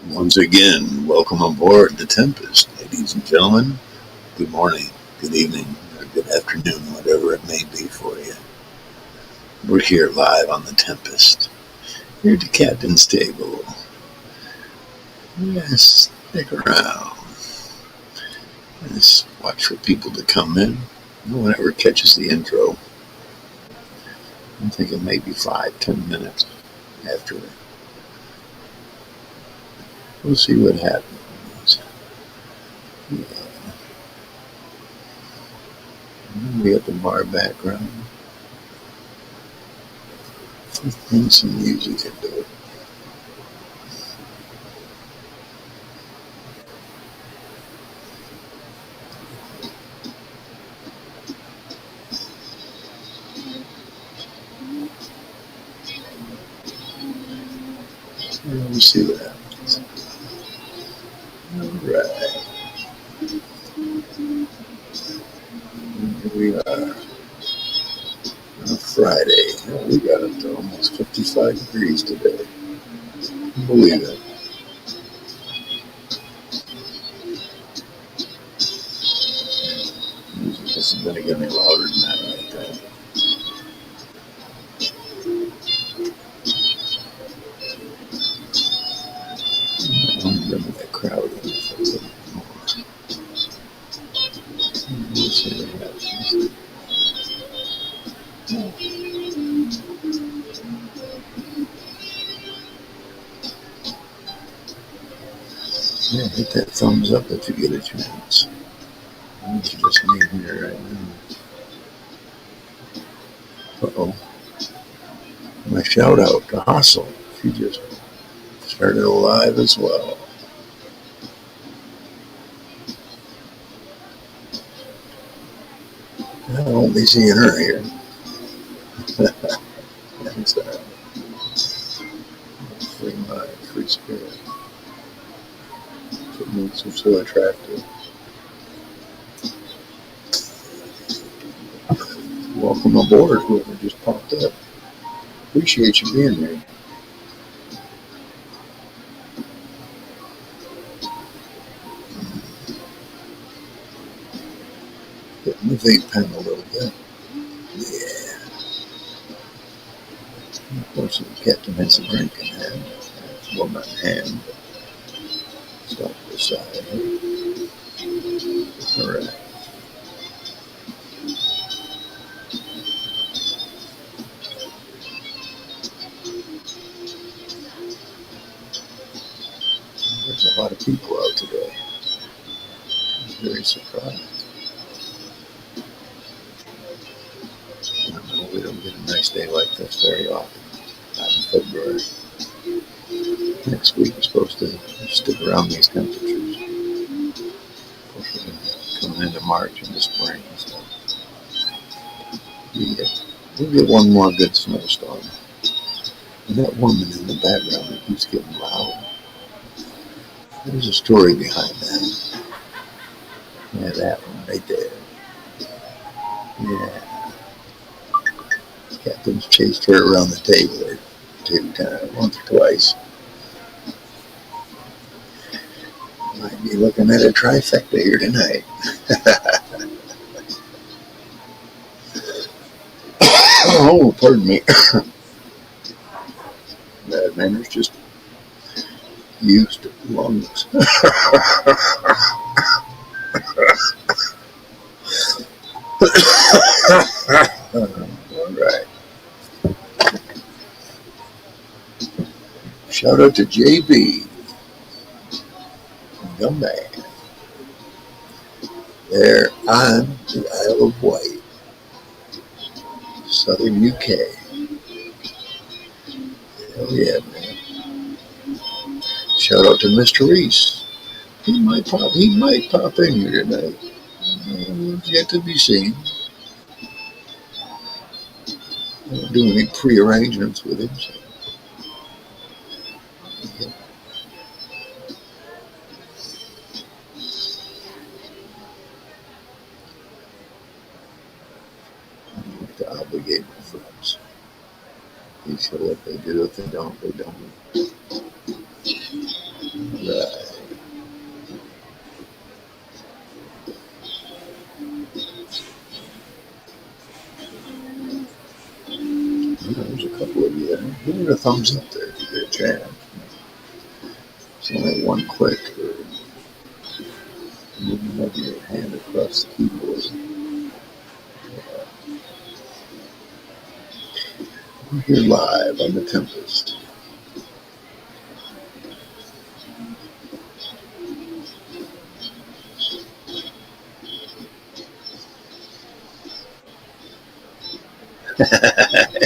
Once again, welcome aboard the Tempest, ladies and gentlemen. Good morning, good evening, or good afternoon, whatever it may be for you. We're here live on the Tempest, here at the captain's table. Yes, stick around. Just watch for people to come in. No one ever catches the intro. I'm thinking maybe 5-10 minutes after. We'll see what happens. Yeah. We got the bar background. And some music into it. We'll see what happens. Alright. Here we are on a Friday. We got up to almost 55 degrees today. Believe it. Music isn't going to get any louder than that, I think. I'm going to that crowd in for a little more. We'll see what happens. Yeah, hit that thumbs up if you get a chance. You just me here right now. Uh-oh. My shout out to Hustle. She just started alive as well. I won't be seeing her here. Thanks, free mind, free spirit. What makes her so attractive. Welcome aboard, whoever just popped up. Appreciate you being here. Hitting the vape pen a little bit. Yeah. Of course, the captain has a drink in hand. Well, not in hand, but it's off to the side. Alright. There's a lot of people out today. I'm very surprised. We don't get a nice day like this very often. Not in February. Next week we're supposed to stick around these temperatures. Of course, we're going to come into March and the spring. So we'll get one more good snowstorm. And that woman in the background that keeps getting loud. There's a story behind that. Yeah, that one right there. Yeah. Captain's chased her around the table or once or twice. Might be looking at a trifecta here tonight. Oh, pardon me. Bad manners just used lungs. Alright. Shout out to JB. Young man. There on the Isle of Wight, southern UK. Hell yeah, man. Shout out to Mr. Reese. He might pop in here tonight. Yet to be seen. I don't do any pre-arrangements with him, so. Yeah. I don't like to obligate my friends. They show up, they do. If they don't, they don't. thumbs up there if you get a chance. It's only one click, or moving of your hand across the keyboard. We're here live on the Tempest.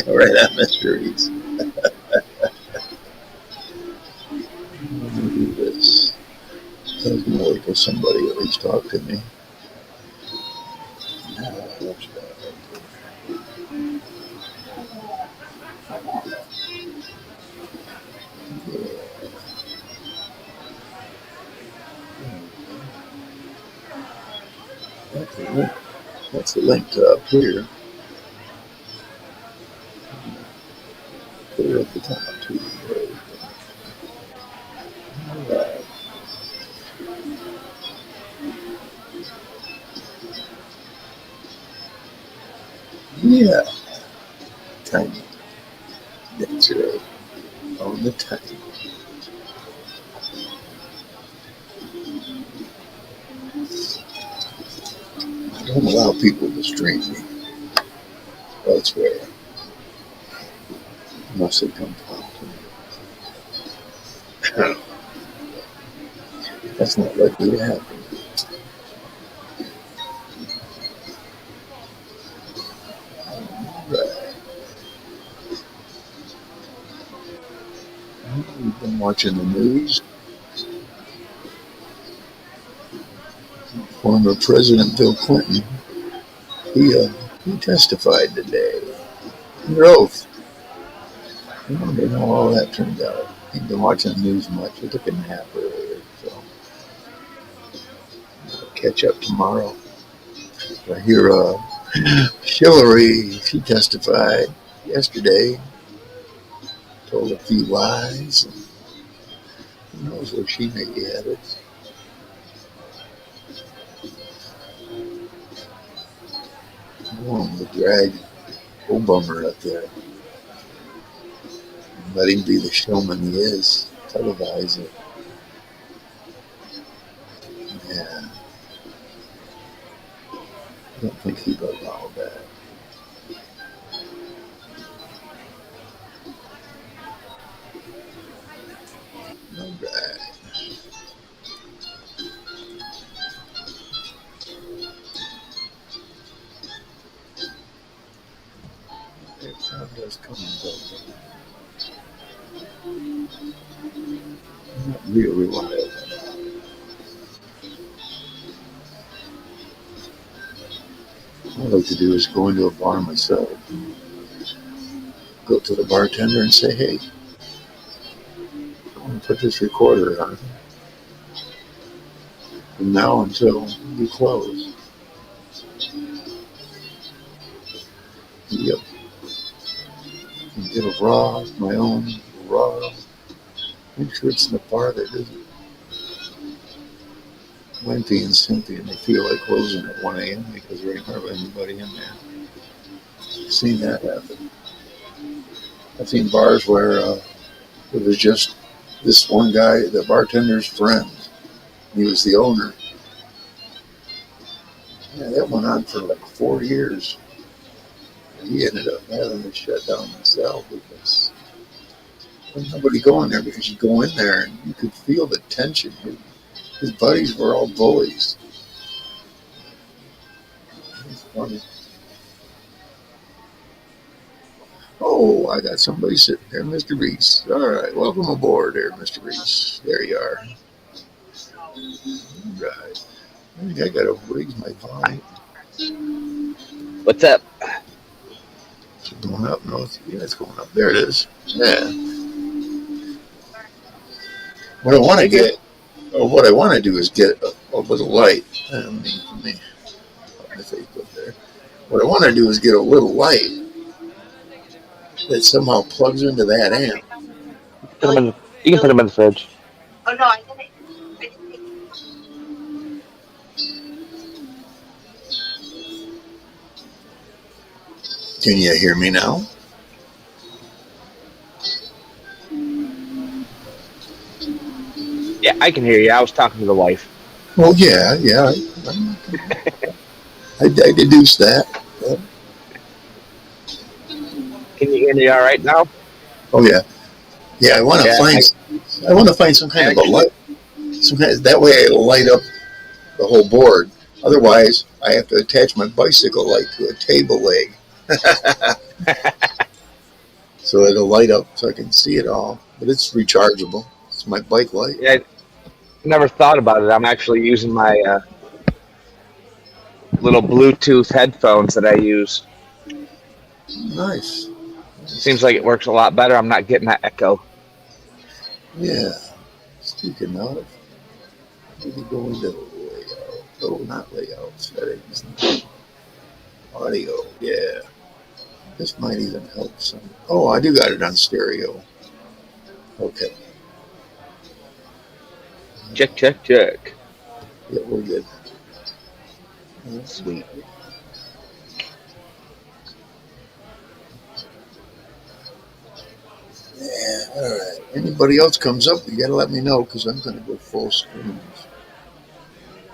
Right on, Mr. Reese. Let me do this. I was going to wait till somebody at least talk to me. What's that? That's the link to up here. Put it at the top too. Alright. Yeah. Tiny. That's right. On the tiny. I don't allow people to stream me elsewhere unless they come talk to me. That's not likely to happen. Right. We've been watching the news. Former President Bill Clinton, he testified today under oath. I wonder how all that turned out. I've been watching the news much. I took a nap earlier, so I'll catch up tomorrow. I hear Hillary, she testified yesterday, told a few lies, and who knows where she may be headed. I'm willing to drag Obama up there and let him be the showman he is, televise it. Yeah. I don't think he'd allow that. All right. It crowd does come and go. I'm not real reliable. What I like to do is go into a bar myself, go to the bartender and say, hey, I want to put this recorder on from now until you close. Yep. And get a raw, my own raw. Make sure it's in a bar that isn't Wimpy and Simpy and they feel like closing at 1 a.m. because there ain't hardly anybody in there. I've seen that happen. I've seen bars where it was just this one guy, the bartender's friend. He was the owner. Yeah, that went on for like 4 years. He ended up having to shut down himself because there was nobody going there, because you go in there and you could feel the tension. His buddies were all bullies. It was funny. Oh, I got somebody sitting there, Mr. Reese. All right, welcome aboard there, Mr. Reese. There you are. All right. I think I got to raise my volume. What's up? Is it going up? No, yeah, it's going up. There it is. Yeah. What I want to get, or what I want to do is get a little light. I mean, for me, my Facebook there. What I want to do is get a little light that somehow plugs into that amp. You can put them in the fridge. Oh no, I didn't. Can you hear me now? Yeah, I can hear you. I was talking to the wife. Well, yeah, yeah. I deduced that. Yeah. Can you hear me all right now? Oh yeah, yeah. Yeah, I want to find some kind I of a light. That way it'll light up the whole board. Otherwise, I have to attach my bicycle light to a table leg, so it'll light up so I can see it all. But it's rechargeable. It's my bike light. yeah, I never thought about it. I'm actually using my little Bluetooth headphones that I use. Nice. Seems like it works a lot better. I'm not getting that echo. Yeah. Speaking of, we could go into layout. Oh, not layout settings. Audio. Yeah. This might even help some. Oh, I do got it on stereo. Okay. Check, check, check. Yeah, we're good. Sweet. Yeah, all right. Anybody else comes up, you gotta let me know because I'm gonna go full screen.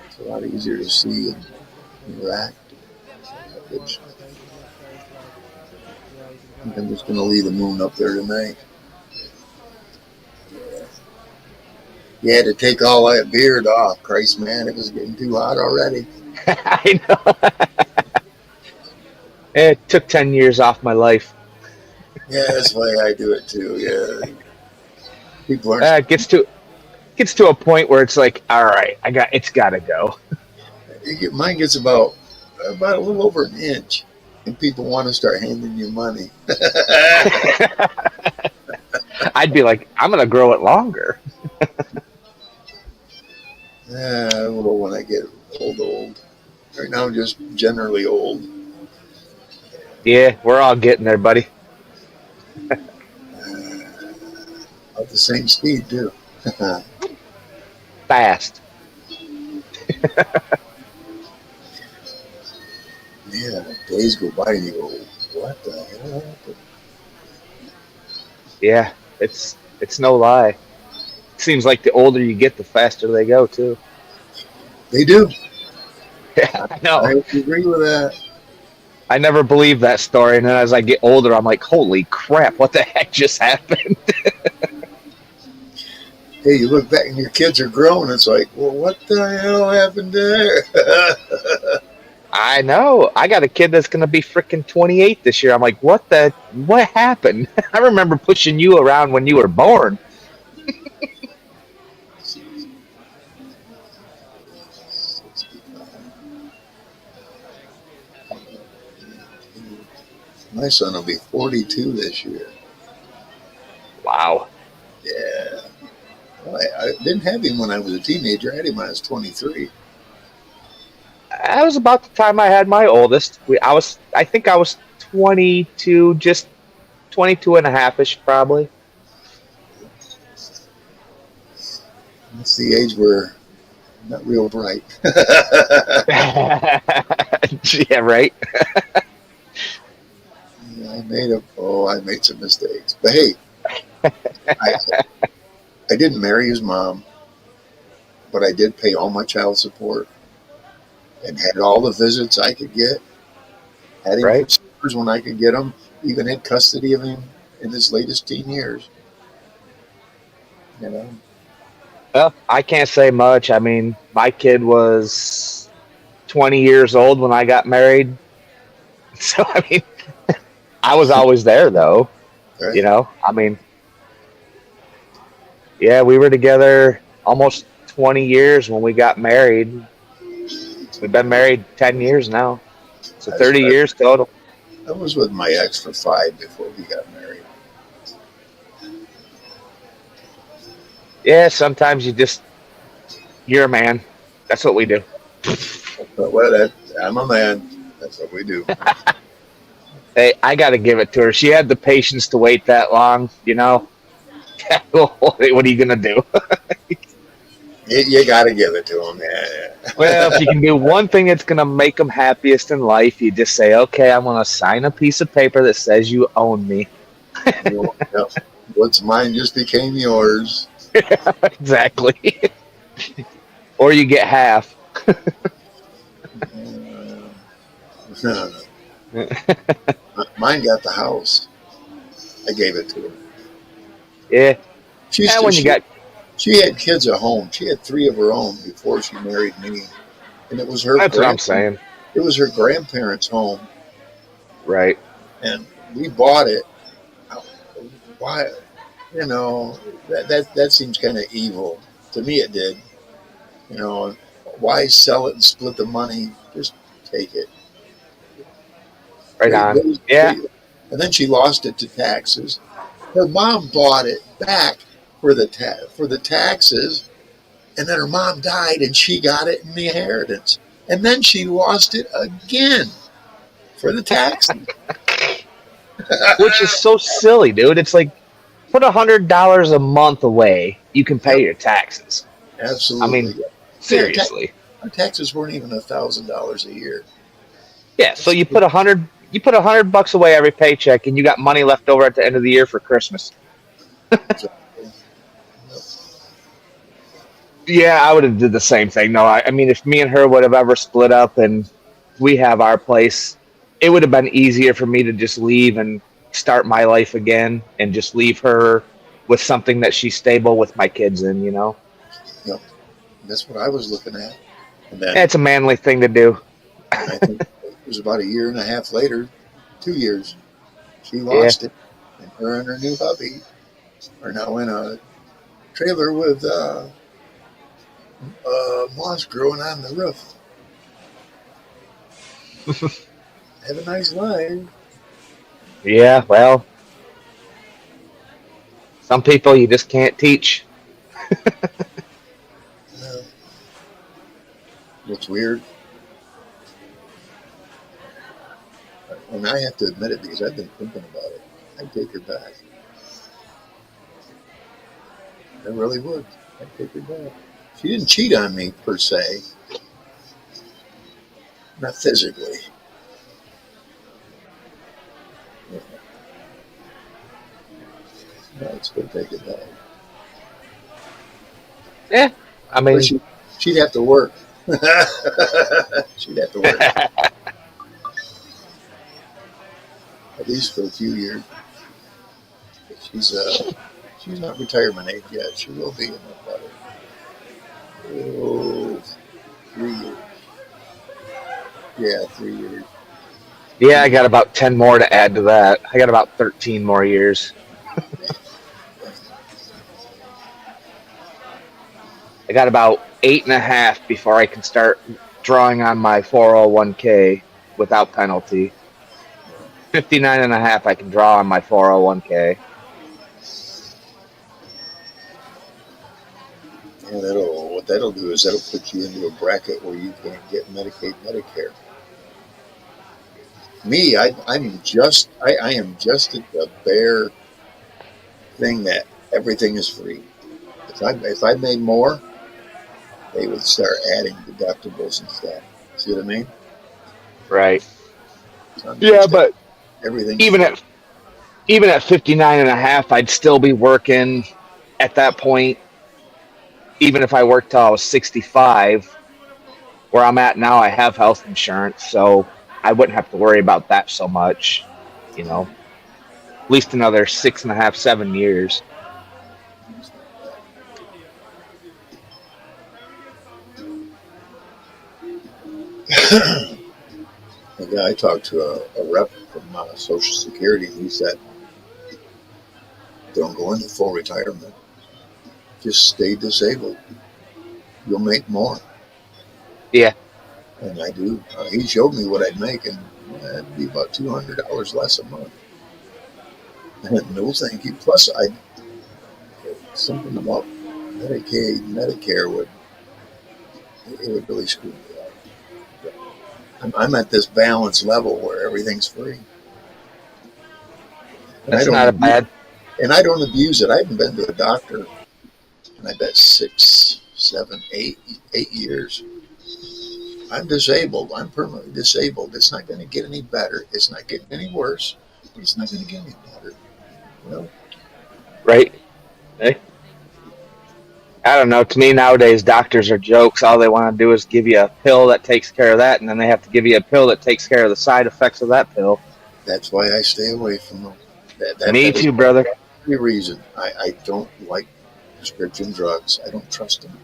It's a lot easier to see and interact. I'm just gonna leave the moon up there tonight. You had to take all that beard off, Christ, man. It was getting too hot already. I know. It took 10 years off my life. Yeah, that's the way I do it too. Yeah, people aren't. It gets to a point where it's like, all right, it's got to go. Mine gets about a little over an inch, and people want to start handing you money. I'd be like, I'm gonna grow it longer. Yeah, I will when I get old. Right now, I'm just generally old. Yeah, we're all getting there, buddy. At the same speed, too. Fast. Yeah, days go by and you go, what the hell happened? Yeah, it's no lie. It seems like the older you get, the faster they go too. They do. Yeah, I know. I agree with that. I never believed that story, and then as I get older, I'm like, holy crap, what the heck just happened? Hey, you look back and your kids are grown. It's like, well, what the hell happened there? I know. I got a kid that's gonna be freaking 28 this year. I'm like, what happened? I remember pushing you around when you were born. My son will be 42 this year. Wow. Yeah. Well, I didn't have him when I was a teenager. I had him when I was 23. That was about the time I had my oldest. I think I was 22, just 22 and a half-ish probably. That's the age where I'm not real bright. Yeah, right. I made some mistakes. But hey, I didn't marry his mom, but I did pay all my child support and had all the visits I could get. Had him Right. for summers when I could get him. Even had custody of him in his latest teen years. You know. Well, I can't say much. I mean, my kid was 20 years old when I got married. So, I mean, I was always there, though. Right? You know, I mean, yeah, we were together almost 20 years when we got married. We've been married 10 years now. So 30 years total. I was with my ex for 5 before we got married. Yeah, sometimes you're a man. That's what we do. But well, I'm a man. That's what we do. Hey, I got to give it to her. She had the patience to wait that long, you know. What are you going to do? You got to give it to him. Yeah. Well, if you can do one thing that's going to make them happiest in life, you just say, okay, I'm going to sign a piece of paper that says you own me. What's mine just became yours. Exactly. Or you get half. Uh, mine got the house. I gave it to her. Yeah. She And still when you got she had kids at home. She had three of her own before she married me, and that's what I'm saying. it was her grandparents' home, Right. and we bought it. Why, that seems kind of evil to me. It did, you know. Why sell it and split the money? Just take it. Right They, on. they, Yeah. they, and then she lost it to taxes. Her mom bought it back for the taxes, and then her mom died, and she got it in the inheritance, and then she lost it again for the taxes. Which is so silly, dude. It's like put $100 a month away. You can pay Yep, your taxes. I mean, absolutely. Yeah, seriously. our taxes weren't even $1,000 a year. Yeah. So That's you put $100 away every paycheck, and you got money left over at the end of the year for Christmas. exactly. Yep. Yeah, I would have did the same thing. No, I mean, if me and her would have ever split up and we have our place, it would have been easier for me to just leave and start my life again and just leave her with something that she's stable with my kids in, you know? Yep. That's what I was looking at. And And then it's a manly thing to do. I think it was about a year and a half later, 2 years, she Yeah. lost it. And her and her new hubby are now in a trailer with moss growing on the roof. Have a nice life. Yeah, well, some people you just can't teach. Uh, what's weird, and I have to admit it because I've been thinking about it, I'd take her back. I really would. I'd take her back. She didn't cheat on me per se, not physically. Yeah, no, I'd still take it back. Yeah, I But mean, she'd have to work. She'd have to work at least for a few years. She's she's not retirement age yet. She will be in about oh, 3 years. Yeah, 3 years. yeah, I She, got about 10 more to add to that. I got about 13 more years. I got about 8.5 before I can start drawing on my 401k without penalty. 59.5 I can draw on my 401k. yeah, that'll what that'll do is that'll put you into a bracket where you can't get Medicaid, Medicare. Me, I am just at the bare thing that everything is free. If I made more, they would start adding deductibles and stuff. See what I mean? Right. So I'm Yeah, just at but everything's even free. at even at 59.5, I'd still be working at that point, even if I worked till I was 65. Where I'm at now, I have health insurance, so I wouldn't have to worry about that so much, you know, at least another 6.5, 7 years. A guy talked to a rep from Social Security, and he said, "Don't go into full retirement. Just stay disabled. You'll make more." Yeah, And I do. He showed me what I'd make, and it'd be about $200 less a month. And no, thank you. Plus, I something about Medicaid, Medicare would it would really screw me up. I'm at this balance level where everything's free, and I that's don't not a abuse, bad. and I don't abuse it. I haven't been to a doctor in I bet 6, 7, 8 years. I'm disabled. I'm permanently disabled. It's not going to get any better. It's not getting any worse. But it's not going to get any better. You know. Right? Hey, I don't know. To me nowadays, doctors are jokes. All they want to do is give you a pill that takes care of that, and then they have to give you a pill that takes care of the side effects of that pill. That's why I stay away from them. Me That is too, brother. the reason. I don't like prescription drugs. I don't trust them.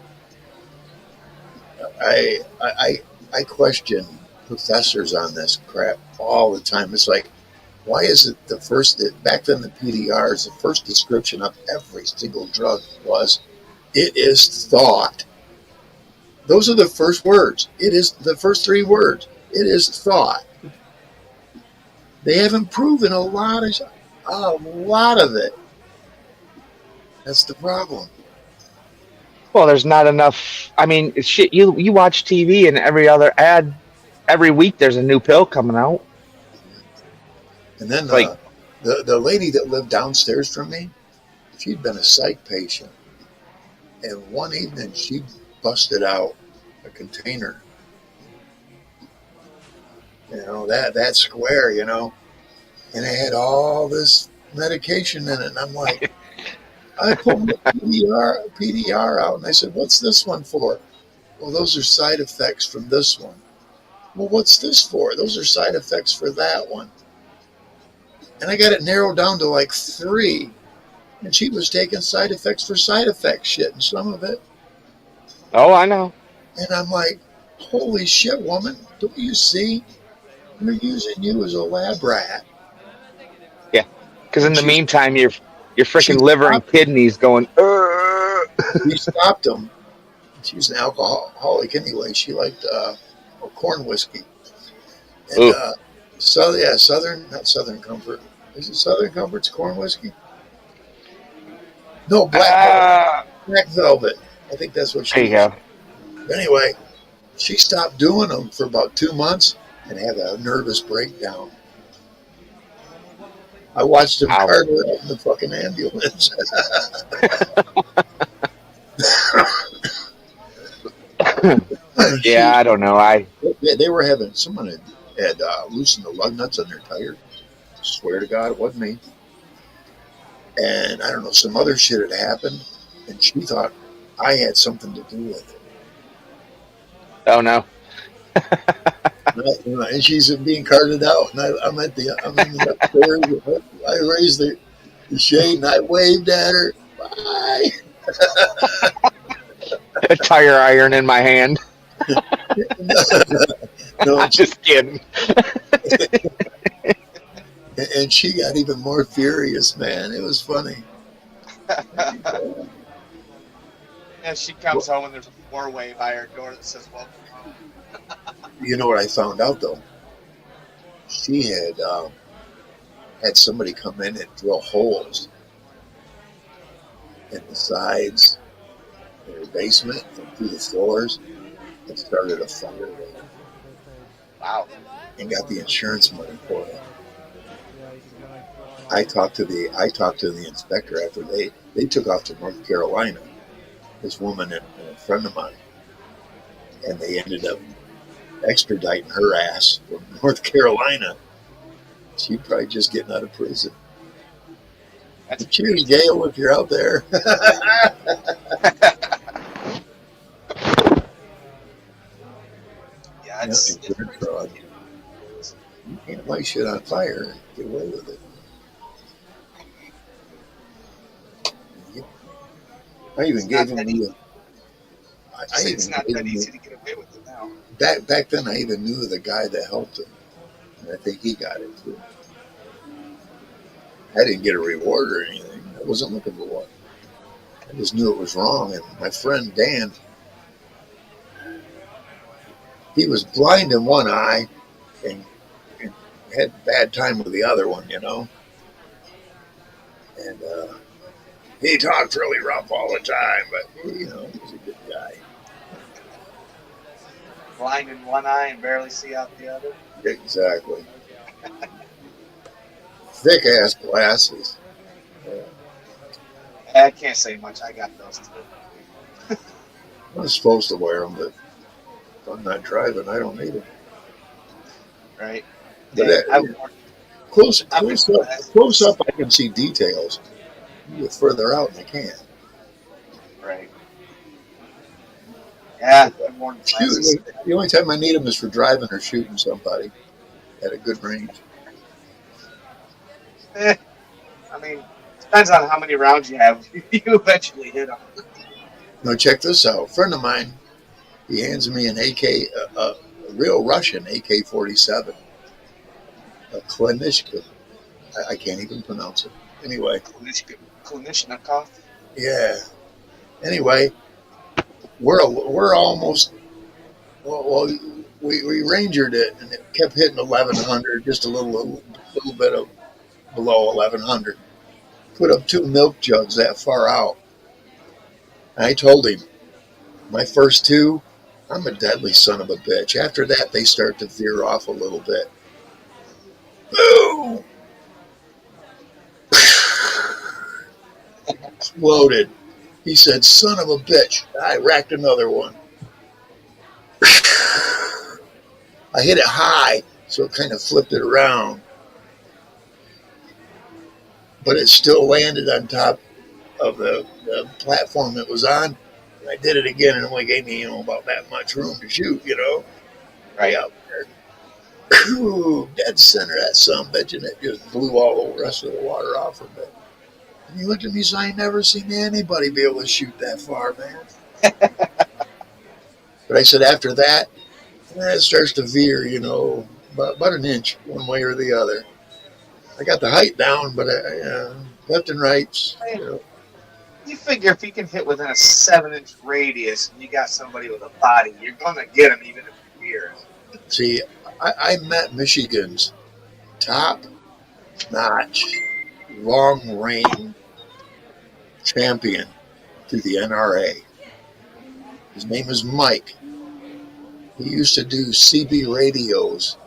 I question professors on this crap all the time. It's like, why is it the first, back then the PDRs, the first description of every single drug was, it is thought. Those are the first words. It is the first three words. It is thought. They haven't proven a lot of it. That's the problem. Well, there's not enough. I mean, shit. You watch TV, and every other ad, every week there's a new pill coming out. And then Like, the lady that lived downstairs from me, she'd been a psych patient. And one evening she busted out a container. That square, and it had all this medication in it. And I'm like, I pulled the PDR out and I said, what's this one for? Well, those are side effects from this one. Well, what's this for? Those are side effects for that one. And I got it narrowed down to like 3. And she was taking side effects for side effects shit and some of it. oh, I know. And I'm like, holy shit, woman, don't you see? They're using you as a lab rat. Yeah, because in the meantime, your freaking liver and kidneys going. We stopped them. She was an alcoholic anyway. She liked corn whiskey. And not Southern Comfort. Is it Southern Comfort's corn whiskey? No, Black Velvet. I think that's what she There you go. Anyway, she stopped doing them for about 2 months and had a nervous breakdown. I watched him cart her out in the fucking ambulance. Yeah, I don't know. They were having, someone had loosened the lug nuts on their tire. I swear to God, it wasn't me. And I don't know, some other shit had happened, and she thought I had something to do with it. Oh no. And she's being carted out, and I'm in the upstairs. I raised the shade and I waved at her. Bye. A tire iron in my hand. No, I'm just kidding. And she got even more furious, man. It was funny. And she comes home and there's a 4-way by her door that says welcome home. You know what I found out though? She had somebody come in and drill holes in the sides in her basement and through the floors and started a fire there. Wow. And got the insurance money for it. I talked to the inspector after they took off to North Carolina, this woman and a friend of mine, and they ended up extraditing her ass from North Carolina. She'd probably just getting out of prison. Cheers, Gail, if you're out there. Yeah, it's fraud. You can't light shit on fire and get away with it. I even gave him the. It's not that easy to get away with it now. Back then, I even knew the guy that helped him, and I think he got it too. I didn't get a reward or anything. I wasn't looking for one. I just knew it was wrong. And my friend Dan, he was blind in one eye and had a bad time with the other one, And he talked really rough all the time, but he was a good guy. Blind in one eye and barely see out the other. Exactly. Thick ass glasses. I can't say much. I got those too. I'm supposed to wear them, but if I'm not driving, I don't need them. Right. But Yeah, close up, I can see details. You get further out, and I can't. Right. Yeah, good morning, Francis. Shoot, the only time I need them is for driving or shooting somebody at a good range. Eh, I mean, depends on how many rounds you have. You eventually hit them. Now check this out. A friend of mine, he hands me an AK, a real Russian AK-47, a Klanishka. I can't even pronounce it. Anyway, Kalishnikov. yeah. Anyway, we're almost well we rangered it and it kept hitting 1100, just a little bit of below 1100. Put up 2 milk jugs that far out. And I told him, my first 2, I'm a deadly son of a bitch. After that, they start to veer off a little bit. Boom! Exploded. He said, son of a bitch. I racked another one. I hit it high, so it kind of flipped it around. But it still landed on top of the platform it was on. And I did it again, and it only gave me, about that much room to shoot, Right. Out there. Ooh, dead center of that son of a bitch, and it just blew all the rest of the water off of it. And he looked at me and said, I ain't never seen anybody be able to shoot that far, man. But I said, after that, it starts to veer, about an inch one way or the other. I got the height down, but left and right. You figure if you can hit within a 7-inch radius and you got somebody with a body, you're going to get them even if you're here. See, I met Michigan's top-notch, long-range champion through the NRA. His name is Mike. He used to do CB radios,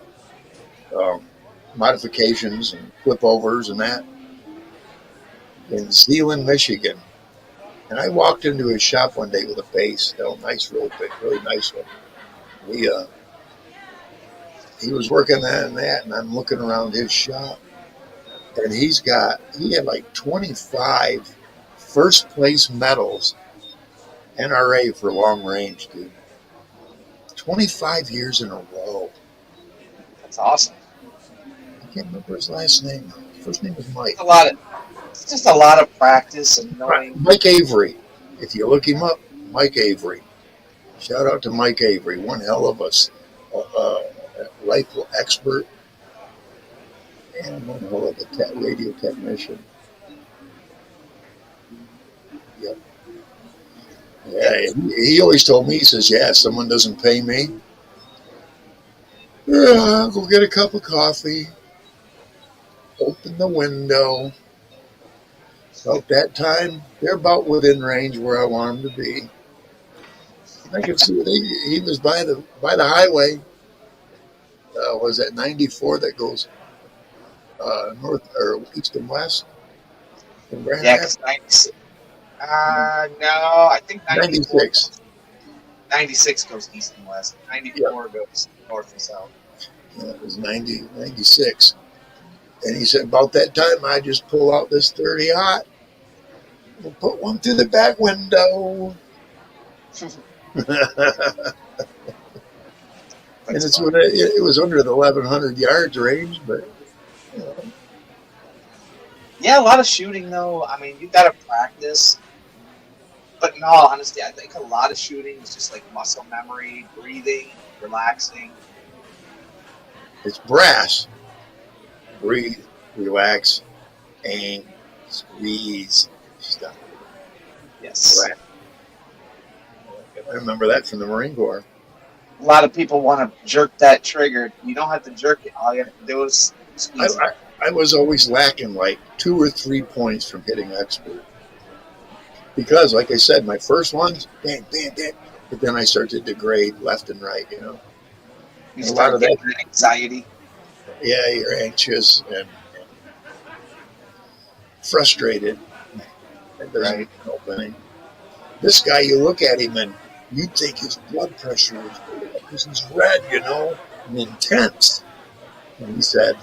modifications and flip overs and that in Zeeland, Michigan. And I walked into his shop one day with a base, nice, really big, really nice one. He was working on that, and I'm looking around his shop, and he had like 25 first place medals, NRA for long range, dude. 25 years in a row. That's awesome. I can't remember his last name. His first name was Mike. It's just a lot of practice and knowing. Mike Avery. If you look him up, Mike Avery. Shout out to Mike Avery. One hell of a rifle expert and one hell of a radio technician. Yep. Yeah, he always told me, he says, yeah, if someone doesn't pay me, I'll go get a cup of coffee, open the window. About that time, they're about within range where I want them to be. I could see he was by the highway. Was that 94 that goes north or east and west? From Grand Yeah, 96. No, I think 96. 96 goes east and west. 94 goes north and south. Yeah, it was 96. And he said, about that time, I just pull out this 30-aught. We'll put one through the back window. And it's when it was under the 1,100 yards range, but yeah, a lot of shooting though. I mean, you got to practice. But in all honesty, I think a lot of shooting is just like muscle memory, breathing, relaxing. It's brass. Breathe, relax, aim, squeeze, stuff. Yes. Brass. I remember that from the Marine Corps. A lot of people want to jerk that trigger. You don't have to jerk it. All you have to do is squeeze it. I was always lacking like 2 or 3 points from hitting expert. Because, like I said, my first ones, bang, bang, bang. But then I started to degrade left and right, You start getting that anxiety. Yeah, you're anxious and frustrated. That doesn't help any. This guy, you look at him and you think his blood pressure is because he's red, and intense. And he said,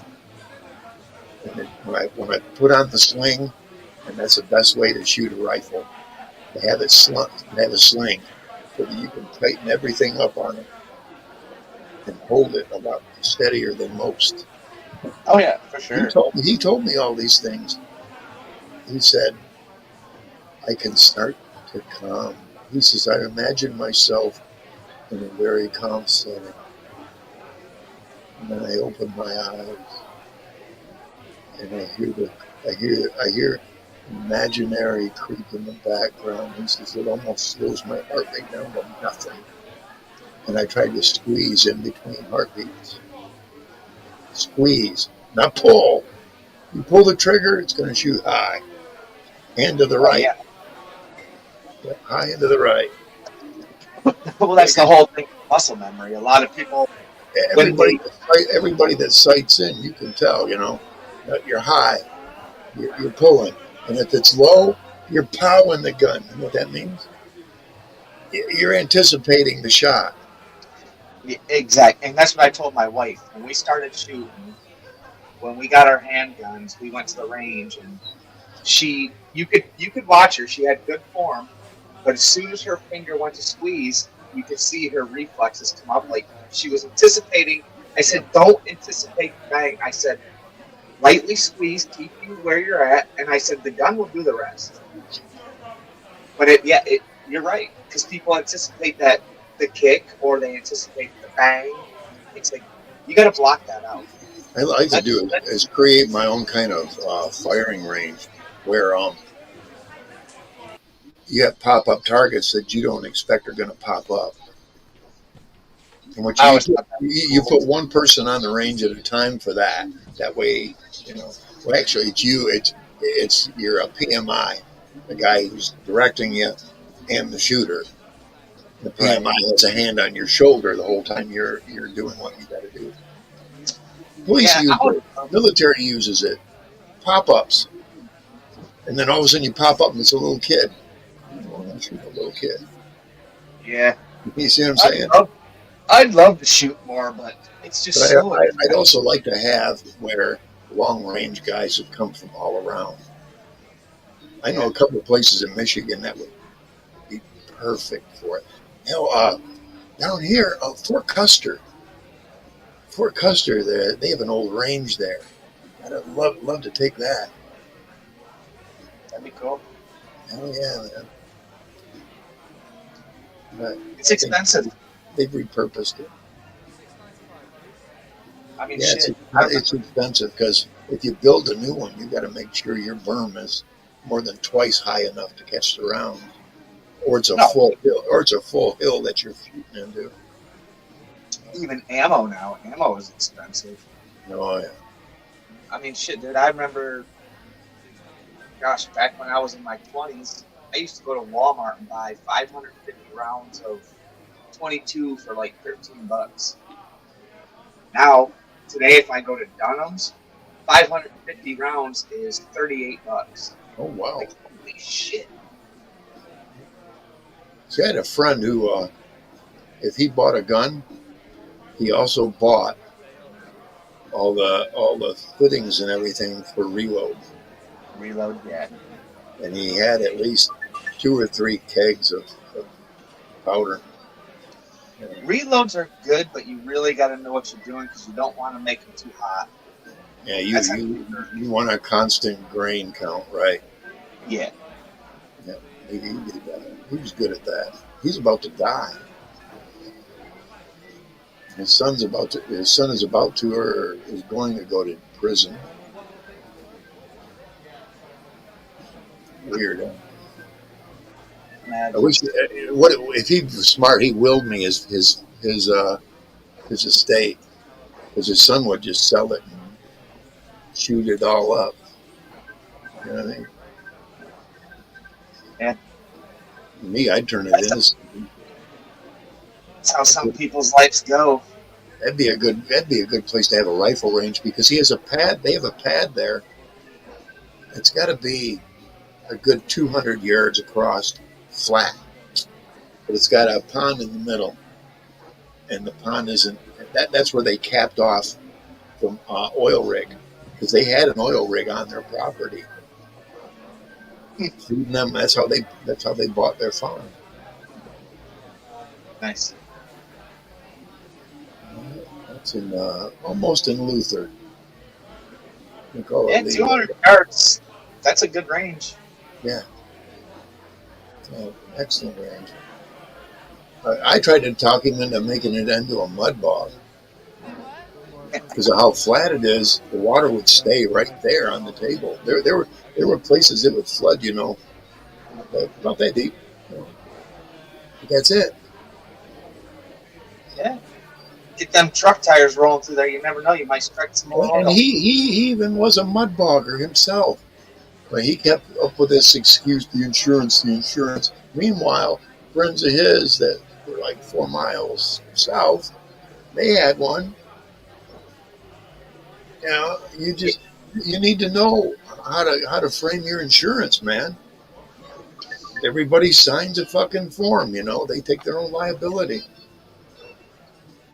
when I put on the sling, and that's the best way to shoot a rifle, to have a sling. so that you can tighten everything up on it and hold it a lot steadier than most. Oh yeah, for sure. He told me all these things. He said, I can start to calm. He says, I imagine myself in a very calm setting. And then I open my eyes and I hear imaginary creep in the background. He says, it almost slows my heart rate down to nothing. And I tried to squeeze in between heartbeats. Squeeze, not pull. You pull the trigger, it's going to shoot high. Hand to the right. Yeah. Yeah, high and to the right. Well, that's the whole thing. Muscle memory. A lot of people. Everybody that sights in, you can tell. You're high, you're pulling, and if it's low, you're powering the gun. You know what that means? You're anticipating the shot. Yeah, exactly, and that's what I told my wife when we started shooting. When we got our handguns, we went to the range, and you could watch her. She had good form, but as soon as her finger went to squeeze, you could see her reflexes come up. Like she was anticipating. I said, "Don't anticipate bang." I said, "Lightly squeeze, keep you where you're at." And I said, "The gun will do the rest." But you're right, because people anticipate that the kick or they anticipate the bang. It's like you got to block that out. I like to do is create my own kind of firing range where you have pop-up targets that you don't expect are going to pop up. And what you put one person on the range at a time for that. That way, well, actually, it's you. You're a PMI, the guy who's directing you, and the shooter. The PMI has a hand on your shoulder the whole time you're doing what you got to do. Police use it. Military uses it. Pop-ups. And then all of a sudden you pop up and it's a little kid. I'm shooting a little kid. Yeah. You see what I'm saying? I'd love to shoot more, but it's just so... I'd also like to have where long-range guys have come from all around. I know a couple of places in Michigan that would be perfect for it. Down here, Fort Custer. Fort Custer, they have an old range there. I'd love to take that. That'd be cool. Hell yeah, man. But it's expensive. They've repurposed it. I mean, yeah, shit. It's expensive because if you build a new one, you got to make sure your berm is more than twice high enough to catch the round, or it's a full hill, that you're shooting into. Even ammo now. Ammo is expensive. Oh yeah. I mean, shit, dude. I remember, gosh, back when I was in my 20s, I used to go to Walmart and buy 550 rounds of 22 for like $13. Now, today, if I go to Dunham's, 550 rounds is $38. Oh wow! Like, holy shit! See, I had a friend who, if he bought a gun, he also bought all the fittings and everything for reload. Reload, yeah. And he had at least 2 or 3 kegs of powder. Reloads are good, but you really got to know what you're doing because you don't want to make them too hot. Yeah, you want a constant grain count, right? Yeah. Yeah, he was good at that. He's about to die. His son is about to or is going to go to prison. Weird. Huh? I wish. If he was smart, he willed me his estate, because his son would just sell it and shoot it all up. You know what I mean? Yeah. Me, I'd turn it into. That's how some people's lives go. That'd be a good place to have a rifle range, because he has a pad. They have a pad there. It's got to be a good 200 yards across, flat, but it's got a pond in the middle, and the pond isn't. That's where they capped off from oil rig, because they had an oil rig on their property. Feeding them. That's how they bought their farm. Nice. That's in almost in Luther. We call Yeah, it the 200 yards. That's a good range. yeah. Excellent range. I tried to talk him into making it into a mud bog because of how flat it is. The water would stay right there on the table. There were places it would flood, not that deep. But that's it. Yeah. Get them truck tires rolling through there. You never know. You might strike some more And oil. he even was a mud bogger himself. But he kept up with this excuse, the insurance, the insurance. Meanwhile, friends of his that were like 4 miles south, they had one. You need to know how to frame your insurance, man. Everybody signs a fucking form, they take their own liability.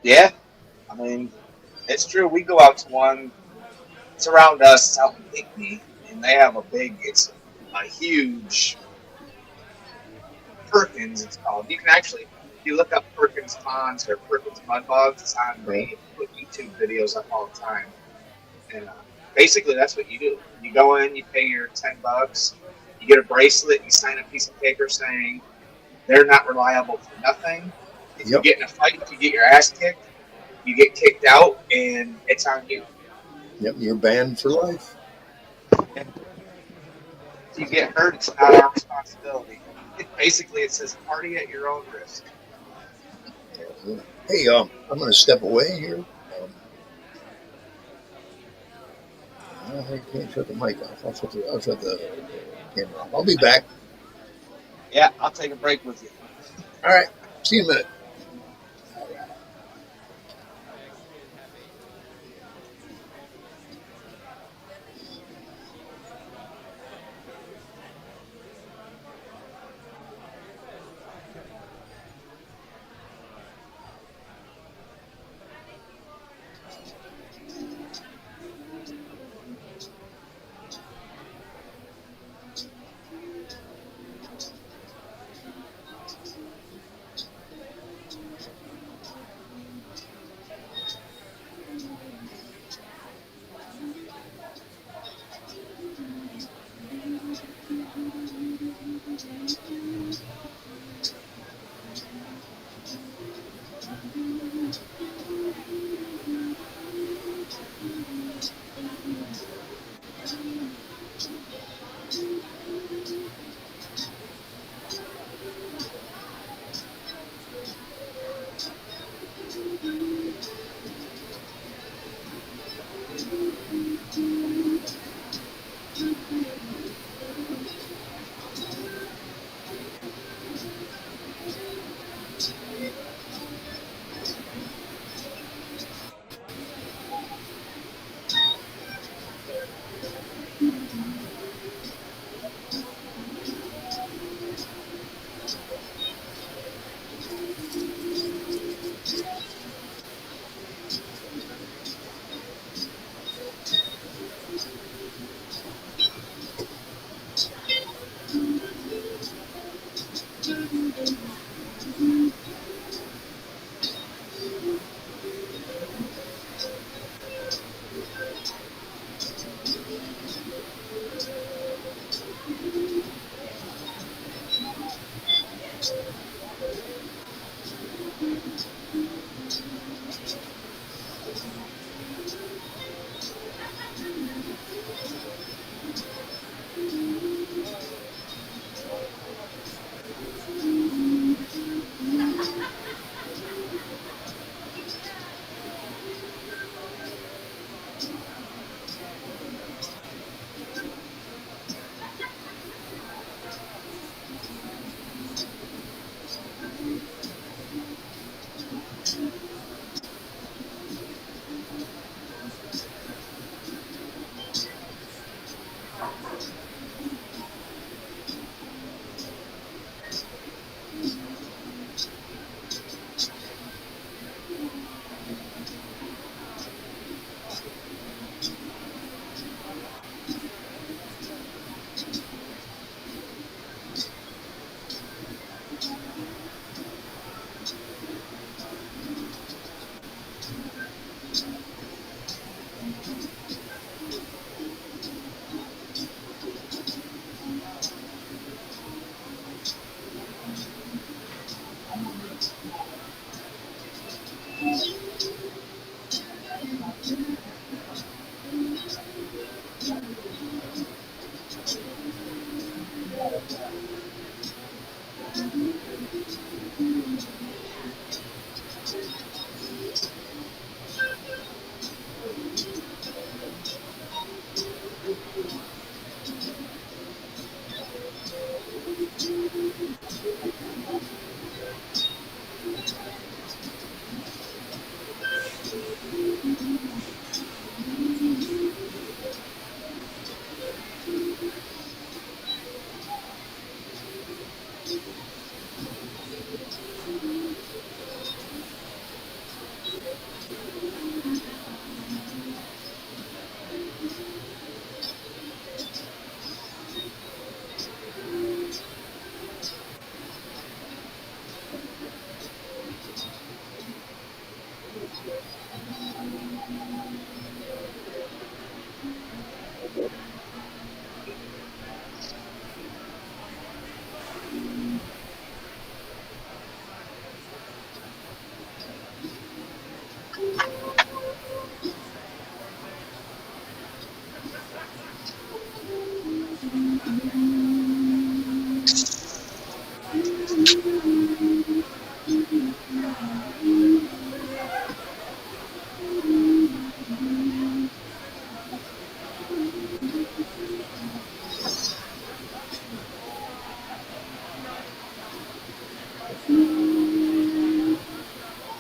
Yeah. I mean, it's true. We go out to one. It's around us. It's out in Hickney. And they have it's a huge Perkins, it's called. You can actually, if you look up Perkins ponds or Perkins mud bogs, it's on Right. they put YouTube videos up all the time. And basically, that's what you do. You go in, you pay your $10, you get a bracelet, you sign a piece of paper saying they're not reliable for nothing. If you Yep. get in a fight, if you get your ass kicked, you get kicked out, and it's on you. Yep. You're banned for life. And if you get hurt, it's not our responsibility. Basically, it says party at your own risk. Hey, I'm going to step away here. I can't shut the mic off. I'll shut the camera off. I'll be back. Yeah, I'll take a break with you. All right. See you in a minute.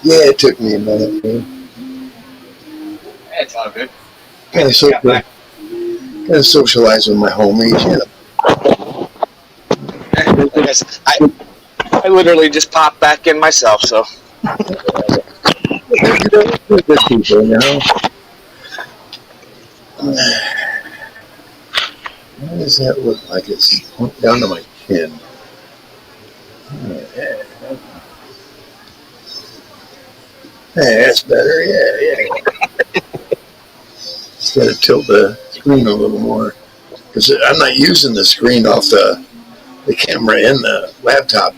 Yeah, it took me a minute. It's all good. Kind of socialize with my homies. You know. I guess I literally just popped back in myself, so. They're good people, you know. Why does that look like it's down to my chin? Yeah, that's better. Yeah. Just got to tilt the screen a little more because I'm not using the screen off the camera in the laptop.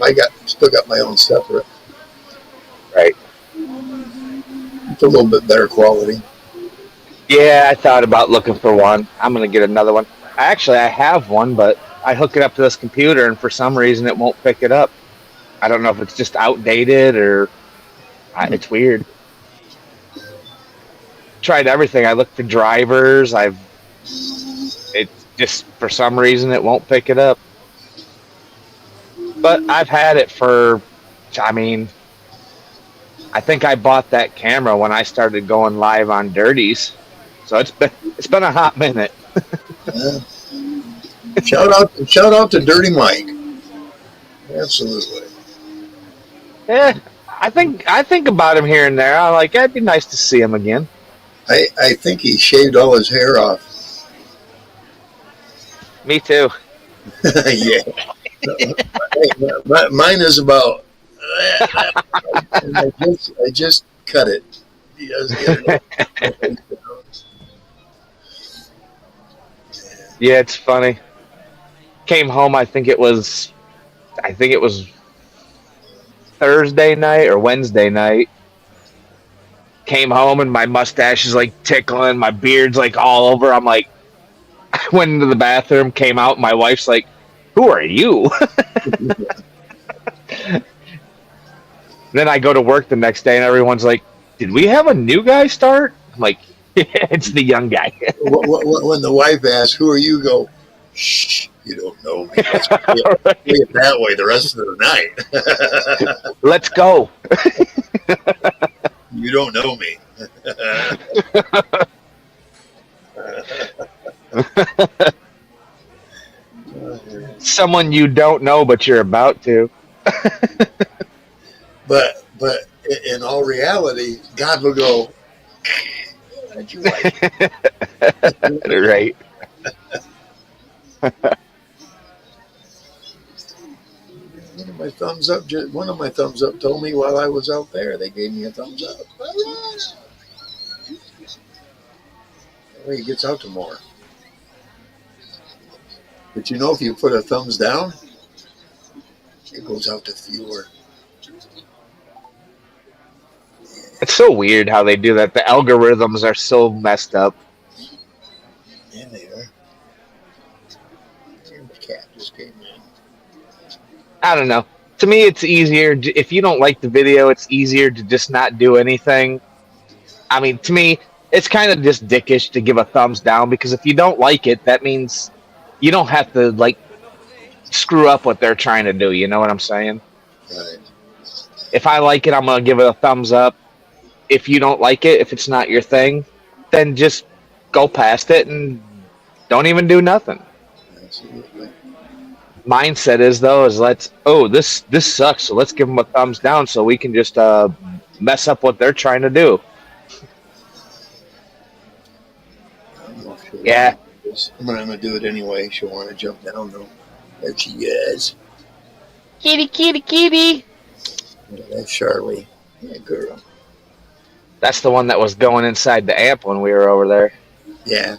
Still got my own separate. Right. It's a little bit better quality. Yeah, I thought about looking for one. I'm gonna get another one. I have one, but I hook it up to this computer, and for some reason, it won't pick it up. I don't know if it's just outdated or it's weird. Tried everything. I looked for drivers. It just for some reason it won't pick it up. But I've had it for. I mean, I think I bought that camera when I started going live on Dirties, so it's been a hot minute. Yeah. Shout out to Dirty Mike. Absolutely. Yeah, I think about him here and there. I'm like, it'd be nice to see him again. I think he shaved all his hair off. Me too. Yeah. Mine is about. I just cut it. Yeah, it's funny. Came home. I think it was Thursday night or Wednesday night. Came home and my mustache is like tickling. My beard's like all over. I'm like, I went into the bathroom, came out. My wife's like, "Who are you?" Then I go to work the next day and everyone's like, "Did we have a new guy start?" I'm like, "Yeah, it's the young guy." When the wife asks, "Who are you?" Go, "Shh, you don't know me. Let's play it that way the rest of the night." Let's go. You don't know me. Someone you don't know, but you're about to. But in all reality, God will go, "That's your wife." Right. One of my thumbs up told me while I was out there. They gave me a thumbs up. That way it gets out to more. But you know, if you put a thumbs down, it goes out to fewer. It's so weird how they do that. The algorithms are so messed up. Yeah, they are. The cat just came in. I don't know. To me, it's easier. If you don't like the video, it's easier to just not do anything. I mean, to me, it's kind of just dickish to give a thumbs down because if you don't like it, that means you don't have to, like, screw up what they're trying to do. You know what I'm saying? Right. If I like it, I'm gonna give it a thumbs up. If you don't like it, if it's not your thing, then just go past it and don't even do nothing. Absolutely. Mindset is though is this sucks, so let's give them a thumbs down so we can just mess up what they're trying to do. I'm not sure. Yeah. I'm gonna do it anyway. She'll want to jump down though. There she is. Kitty, kitty, kitty. Yeah, that's Charlie. Yeah, girl. That's the one that was going inside the amp when we were over there. Yeah.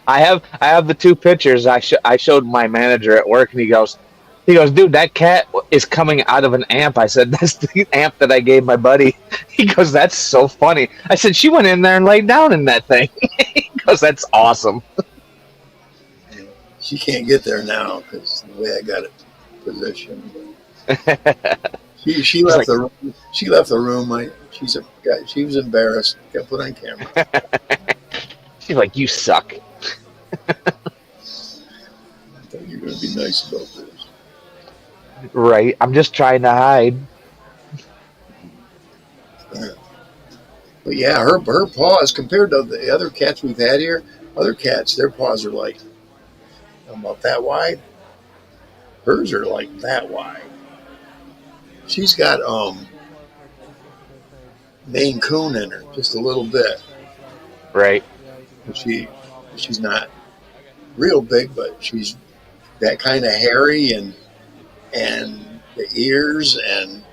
I have the two pictures. I showed my manager at work, and he goes, dude, that cat is coming out of an amp. I said, that's the amp that I gave my buddy. He goes, that's so funny. I said, she went in there and laid down in that thing. He goes, that's awesome. She can't get there now because the way I got it positioned. She left the room. She left the room. She was embarrassed. Got put on camera. She's like, you suck. I thought you were going to be nice about this. Right. I'm just trying to hide. But yeah, her paws, compared to the other cats we've had here, other cats, their paws are like about that wide. Hers are like that wide. She's got Maine Coon in her, just a little bit. Right. She's not real big, but she's that kind of hairy and the ears, and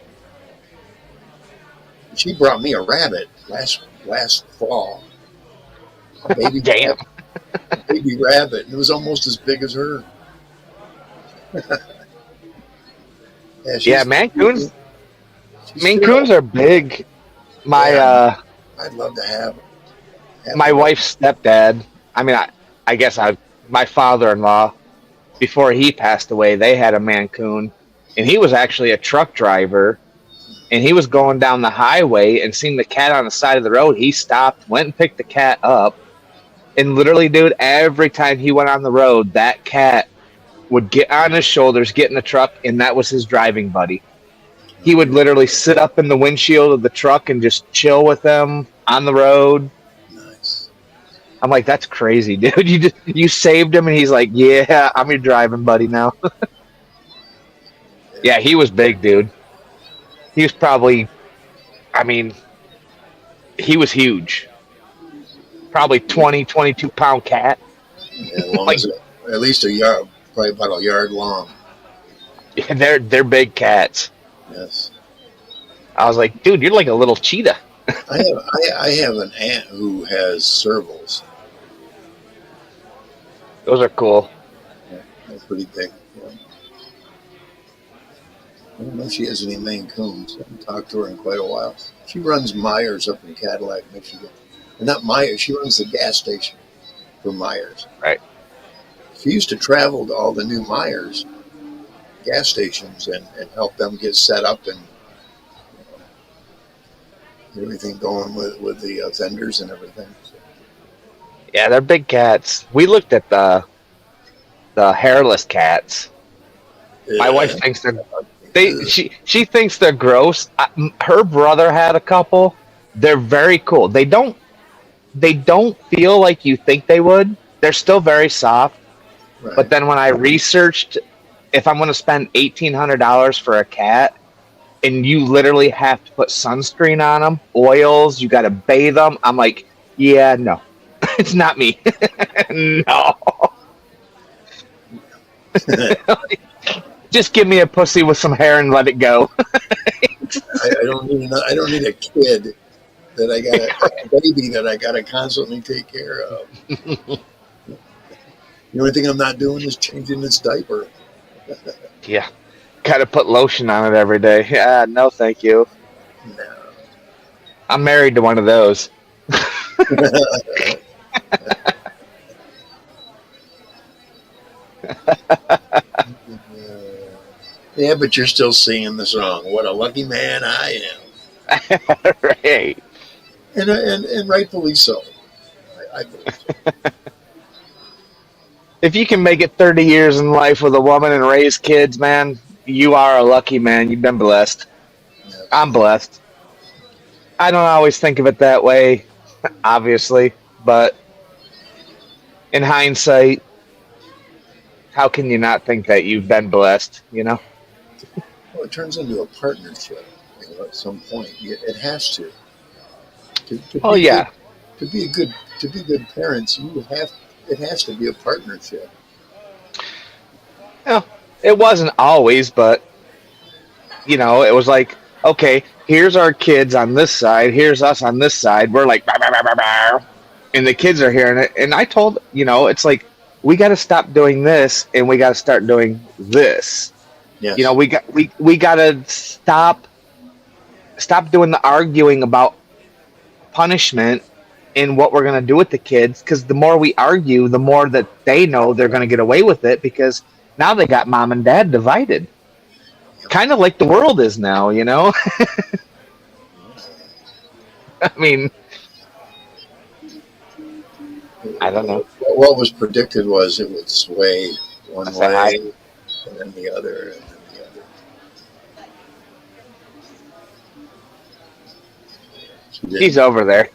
she brought me a rabbit last fall. A baby Damn. A baby rabbit, and it was almost as big as her. Yeah, Maine Coons. Maine Coons are big. I'd love to have my wife's stepdad. I mean, I guess my father-in-law, before he passed away, they had a Maine Coon, and he was actually a truck driver, and he was going down the highway and seen the cat on the side of the road. He stopped, went and picked the cat up, and literally, dude, every time he went on the road, that cat would get on his shoulders, get in the truck, and that was his driving buddy. He would literally sit up in the windshield of the truck and just chill with them on the road. Nice. I'm like, that's crazy, dude. You saved him, and he's like, yeah, I'm your driving buddy now. Yeah, he was big, dude. He was probably, I mean, he was huge. Probably 20, 22-pound cat. Yeah, long as at least a yard, probably about a yard long. Yeah, they're big cats. Yes. I was like, dude, you're like a little cheetah. I have an aunt who has servals. Those are cool. Yeah, they're pretty big. Yeah. I don't know if she has any Maine Coons. I haven't talked to her in quite a while. She runs Myers up in Cadillac, Michigan. And not Myers, she runs the gas station for Myers. Right. She used to travel to all the new Myers gas stations and help them get set up and get everything going with the vendors and everything. So. Yeah, they're big cats. We looked at the hairless cats. Yeah. My wife thinks she thinks they're gross. Her brother had a couple. They're very cool. They don't feel like you think they would. They're still very soft. Right. But then when I researched, if I'm going to spend $1,800 for a cat, and you literally have to put sunscreen on them, oils, you got to bathe them, I'm like, yeah, no, it's not me. No. Just give me a pussy with some hair and let it go. I don't need a kid that I got a baby that I got to constantly take care of. The only thing I'm not doing is changing its diaper. Yeah. Got to put lotion on it every day. Yeah, no, thank you. No. I'm married to one of those. Yeah, but you're still singing the song. What a lucky man I am. Right. And rightfully so. I believe so. If you can make it 30 years in life with a woman and raise kids, man, you are a lucky man. You've been blessed. I'm blessed. I don't always think of it that way, obviously, but in hindsight, how can you not think that you've been blessed? You know? Well, it turns into a partnership. At some point, it has to Oh be good. yeah. To be a good to be good parents, you have it has to be a partnership. Well, it wasn't always, but it was like, okay, here's our kids on this side, here's us on this side. We're like, "Bah, bah, bah, bah, bah," and the kids are hearing it. And I told, it's like we got to stop doing this, and we got to start doing this. Yes. We got to stop doing the arguing about punishment and what we're going to do with the kids, because the more we argue, the more that they know they're going to get away with it, because now they got mom and dad divided, kind of like the world is now. I mean, I don't know. What was predicted was it would sway I one say hi. way and then the other and then the other. She She's didn't. over there.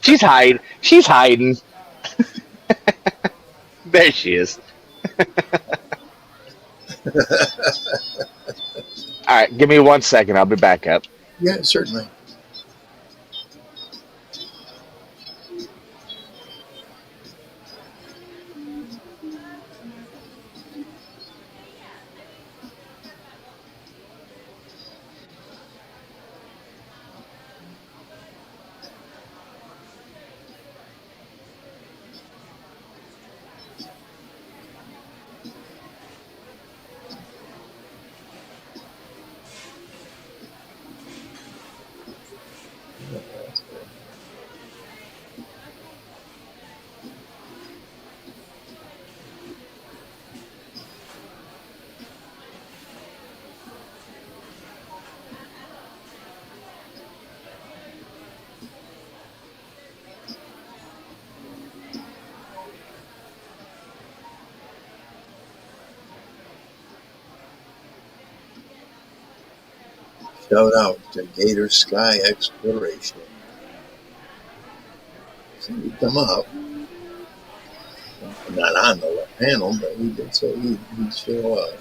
She's hiding. She's hiding. There she is. All right, give me 1 second. I'll be back up. Yeah, certainly. Shout out to Gator Sky Exploration. So he'd come up, not on the panel, but he did so he'd show up.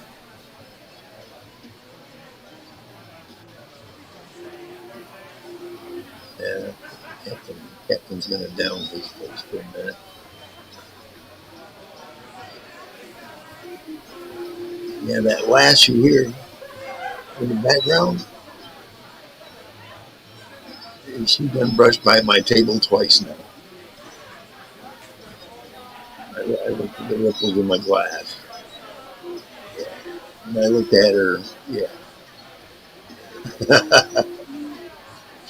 Yeah, Captain's gonna down his face for a minute. Yeah, that lass you hear in the background, she done brushed by my table twice now. I looked at the ripples in my glass. Yeah. And I looked at her, yeah.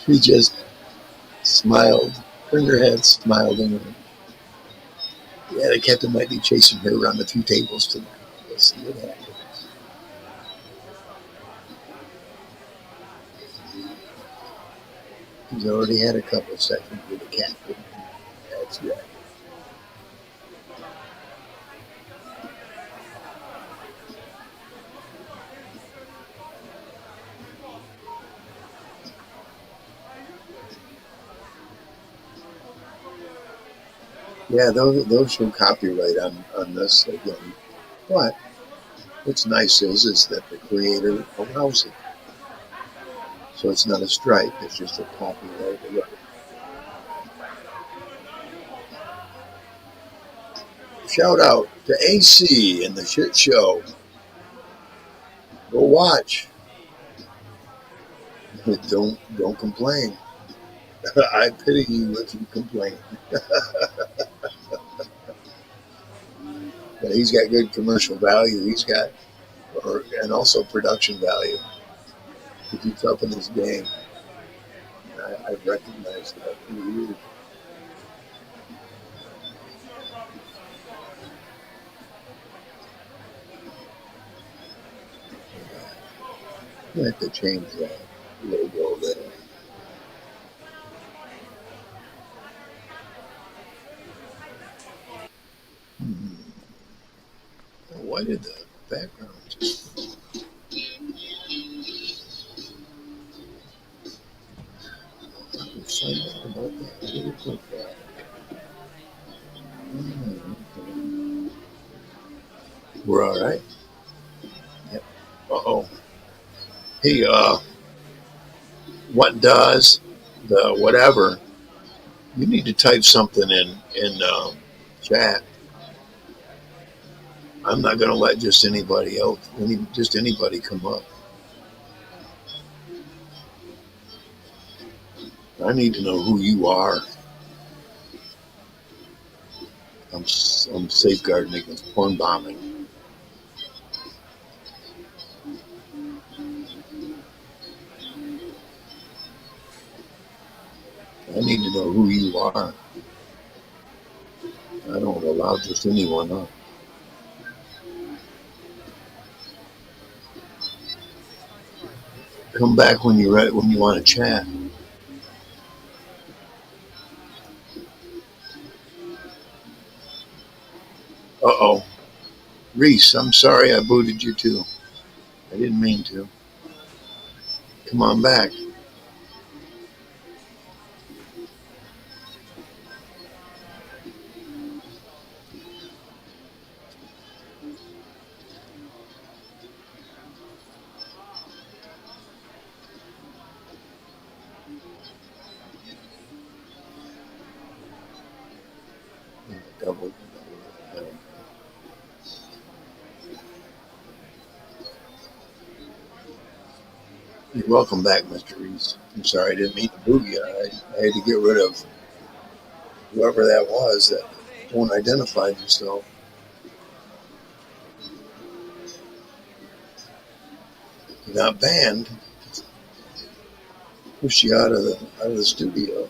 She just smiled, turned her head, smiled, and went, yeah, the captain might be chasing her around a few tables tonight. We'll see what happens. He's already had a couple of seconds with the captain. That's right. Yeah, those show copyright on this again. But what's nice is that the creator allows it. So it's not a strike, it's just a copyright. Shout out to AC and the shit show. Go watch. Don't complain. I pity you if you complain. But he's got good commercial value. And also production value. He keeps up in his game. I've recognized that for years. I have to change that logo there. Hmm. Why did the background just We're all right. Yep. Uh-oh. Hey, what does the whatever? You need to type something in chat. I'm not going to let just anybody else, just anybody come up. I need to know who you are. I'm safeguarding against porn bombing. I need to know who you are. I don't allow just anyone up. Come back when you're ready, when you want to chat. Uh-oh. Reese, I'm sorry I booted you too. I didn't mean to. Come on back. Double. You're welcome back, Mr. Reese. I'm sorry I didn't mean to boot you. I had to get rid of whoever that was that won't identify themselves. You're not banned. Push you out of the studio.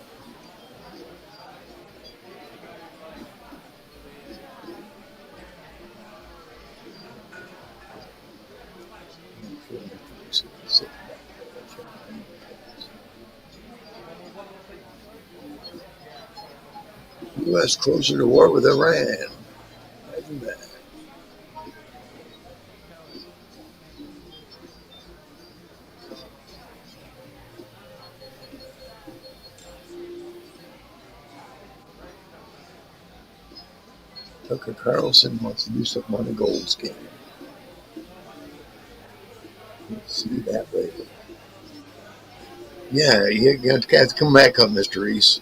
U.S. closer to war with Iran. Imagine that. Tucker Carlson wants to do something on the gold scam. Let's see that later. Yeah, you have to come back up, Mr. Reese.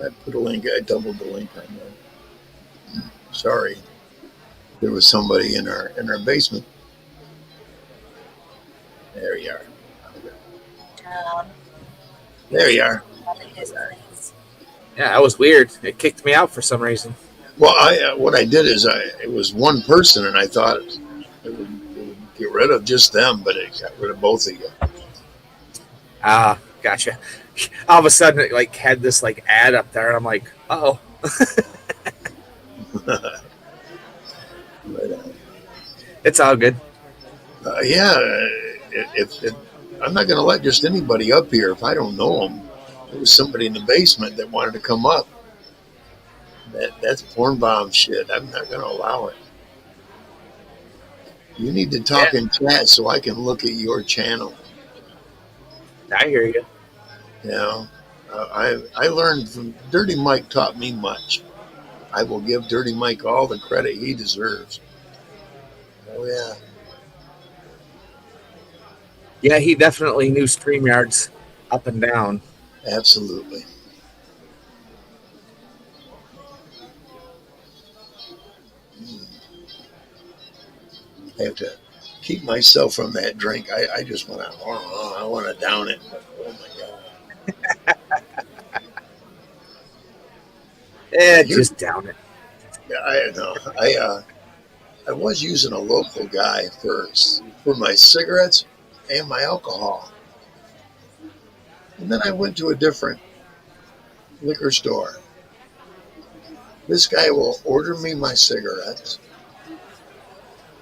I put a link. I doubled the link on that. Sorry, there was somebody in our basement. There you are. There you are. Yeah, that was weird. It kicked me out for some reason. Well, what I did is it was one person, and I thought it would get rid of just them, but it got rid of both of you. Ah, gotcha. All of a sudden, it like had this like ad up there, and I'm like, oh. It's all good. Yeah, I'm not going to let just anybody up here if I don't know them. There was somebody in the basement that wanted to come up. That's porn bomb shit. I'm not going to allow it. You need to talk in chat so I can look at your channel. I hear you. You know, I learned from Dirty Mike. Taught me much. I will give Dirty Mike all the credit he deserves. Oh yeah. Yeah, he definitely knew StreamYard's up and down. Absolutely. I have to keep myself from that drink. I just want to. I want to down it. But, oh my god. Just down it. Yeah, I know. I was using a local guy for my cigarettes and my alcohol, and then I went to a different liquor store. This guy will order me my cigarettes,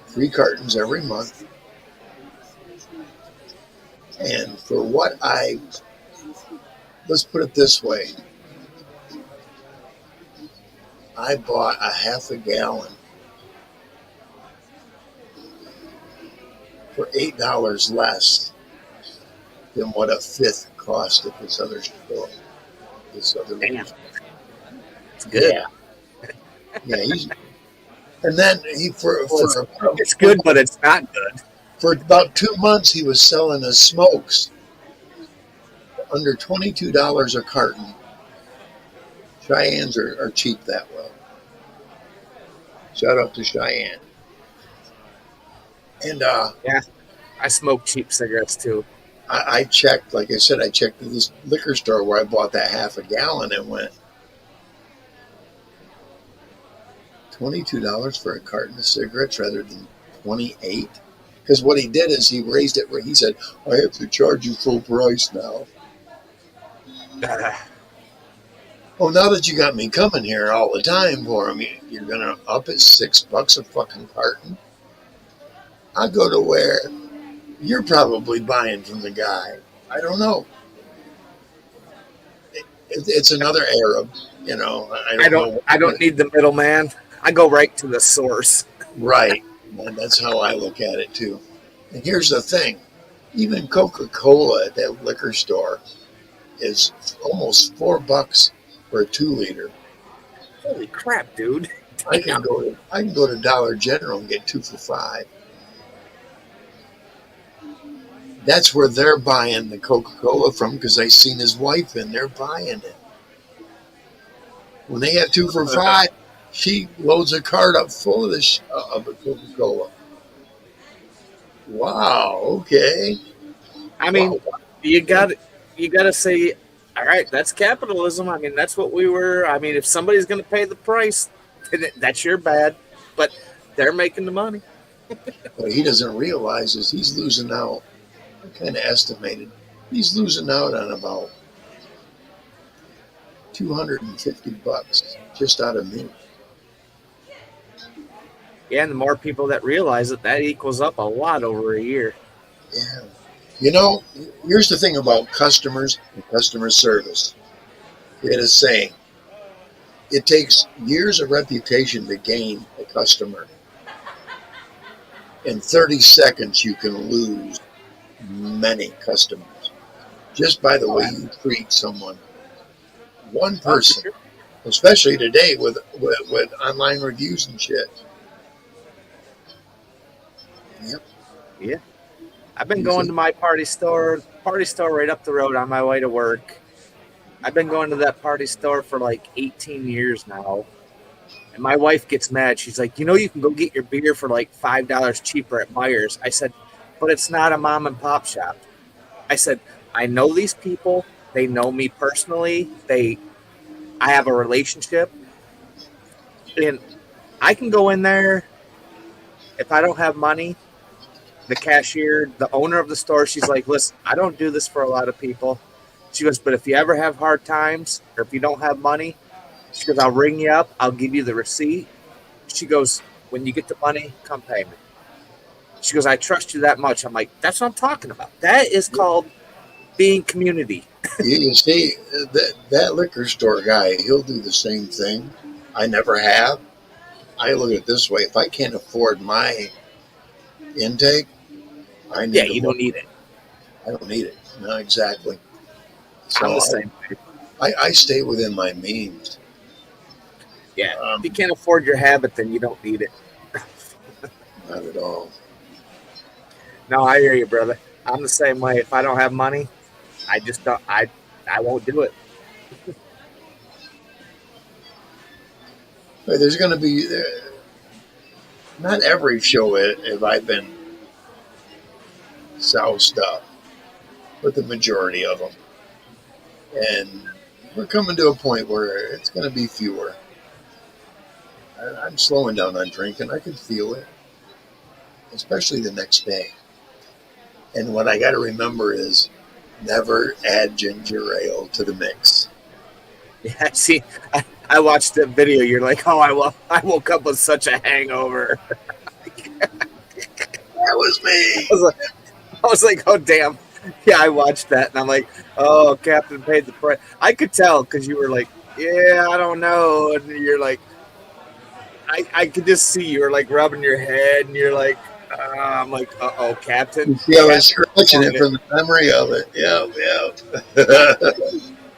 3 cartons every month, and for what let's put it this way, I bought a half a gallon for $8 less than what a fifth cost at this other store. this other Damn. It's good. Yeah, he's, and then It's good, but it's not good. for about 2 months he was selling us smokes under $22 a carton. Cheyennes are cheap that way. Shout out to Cheyenne. And I smoke cheap cigarettes too. I checked, like I said, I checked at this liquor store where I bought that half a gallon and went, $22 for a carton of cigarettes rather than $28? Because what he did is he raised it where he said, I have to charge you full price now. Oh, now that you got me coming here all the time for him, you're going to up it $6 a fucking carton? I go to where you're probably buying from the guy. I don't know. It's another Arab, you know. I don't need the middleman. I go right to the source. Right. And that's how I look at it too. And here's the thing. Even Coca-Cola at that liquor store is almost $4 for a 2-liter. Holy crap, dude. I can go to Dollar General and get 2 for $5. That's where they're buying the Coca-Cola from because I seen his wife in there buying it. When they have 2 for $5, she loads a cart up full of the Coca-Cola. Wow. Okay. I mean, Wow. you got to say, all right, that's capitalism. I mean, that's what we were. I mean, if somebody's going to pay the price, then that's your bad. But they're making the money. What he doesn't realize is he's losing out. I kind of estimated he's losing out on about $250 just out of me. Yeah, and the more people that realize it, that equals up a lot over a year. Yeah. You know, here's the thing about customers and customer service. It is saying it takes years of reputation to gain a customer. In 30 seconds, you can lose many customers just by the way you treat someone. One person, especially today with online reviews and shit. Yep. Yeah. I've been going to my party store right up the road on my way to work. I've been going to that party store for like 18 years now. And my wife gets mad. She's like, you know, you can go get your beer for like $5 cheaper at Meijer's. I said, but it's not a mom and pop shop. I said, I know these people. They know me personally. I have a relationship. And I can go in there if I don't have money. The cashier, the owner of the store, she's like, listen, I don't do this for a lot of people. She goes, but if you ever have hard times or if you don't have money, she goes, I'll ring you up. I'll give you the receipt. She goes, when you get the money, come pay me. She goes, I trust you that much. I'm like, that's what I'm talking about. That is called being community. You see, that liquor store guy, he'll do the same thing. I never have. I look at it this way. If I can't afford my intake, I need You don't need it. I don't need it. No, exactly. So I'm the same way. I stay within my means. Yeah. If you can't afford your habit, then you don't need it. Not at all. No, I hear you, brother. I'm the same way. If I don't have money, I just don't. I won't do it. But there's going to be not every show have I been soused up, but the majority of them. And we're coming to a point where it's going to be fewer. I'm slowing down on drinking. I can feel it, especially the next day. And what I got to remember is never add ginger ale to the mix. Yeah, see, I watched that video. You're like, oh, I woke up with such a hangover. That was me. I was like, oh, damn. Yeah, I watched that, and I'm like, oh, Captain paid the price. I could tell because you were like, yeah, I don't know. And you're like, I could just see you were like rubbing your head, and you're like, I'm like, uh-oh, Captain. Yeah, I was scratching it from the memory of it. Yeah.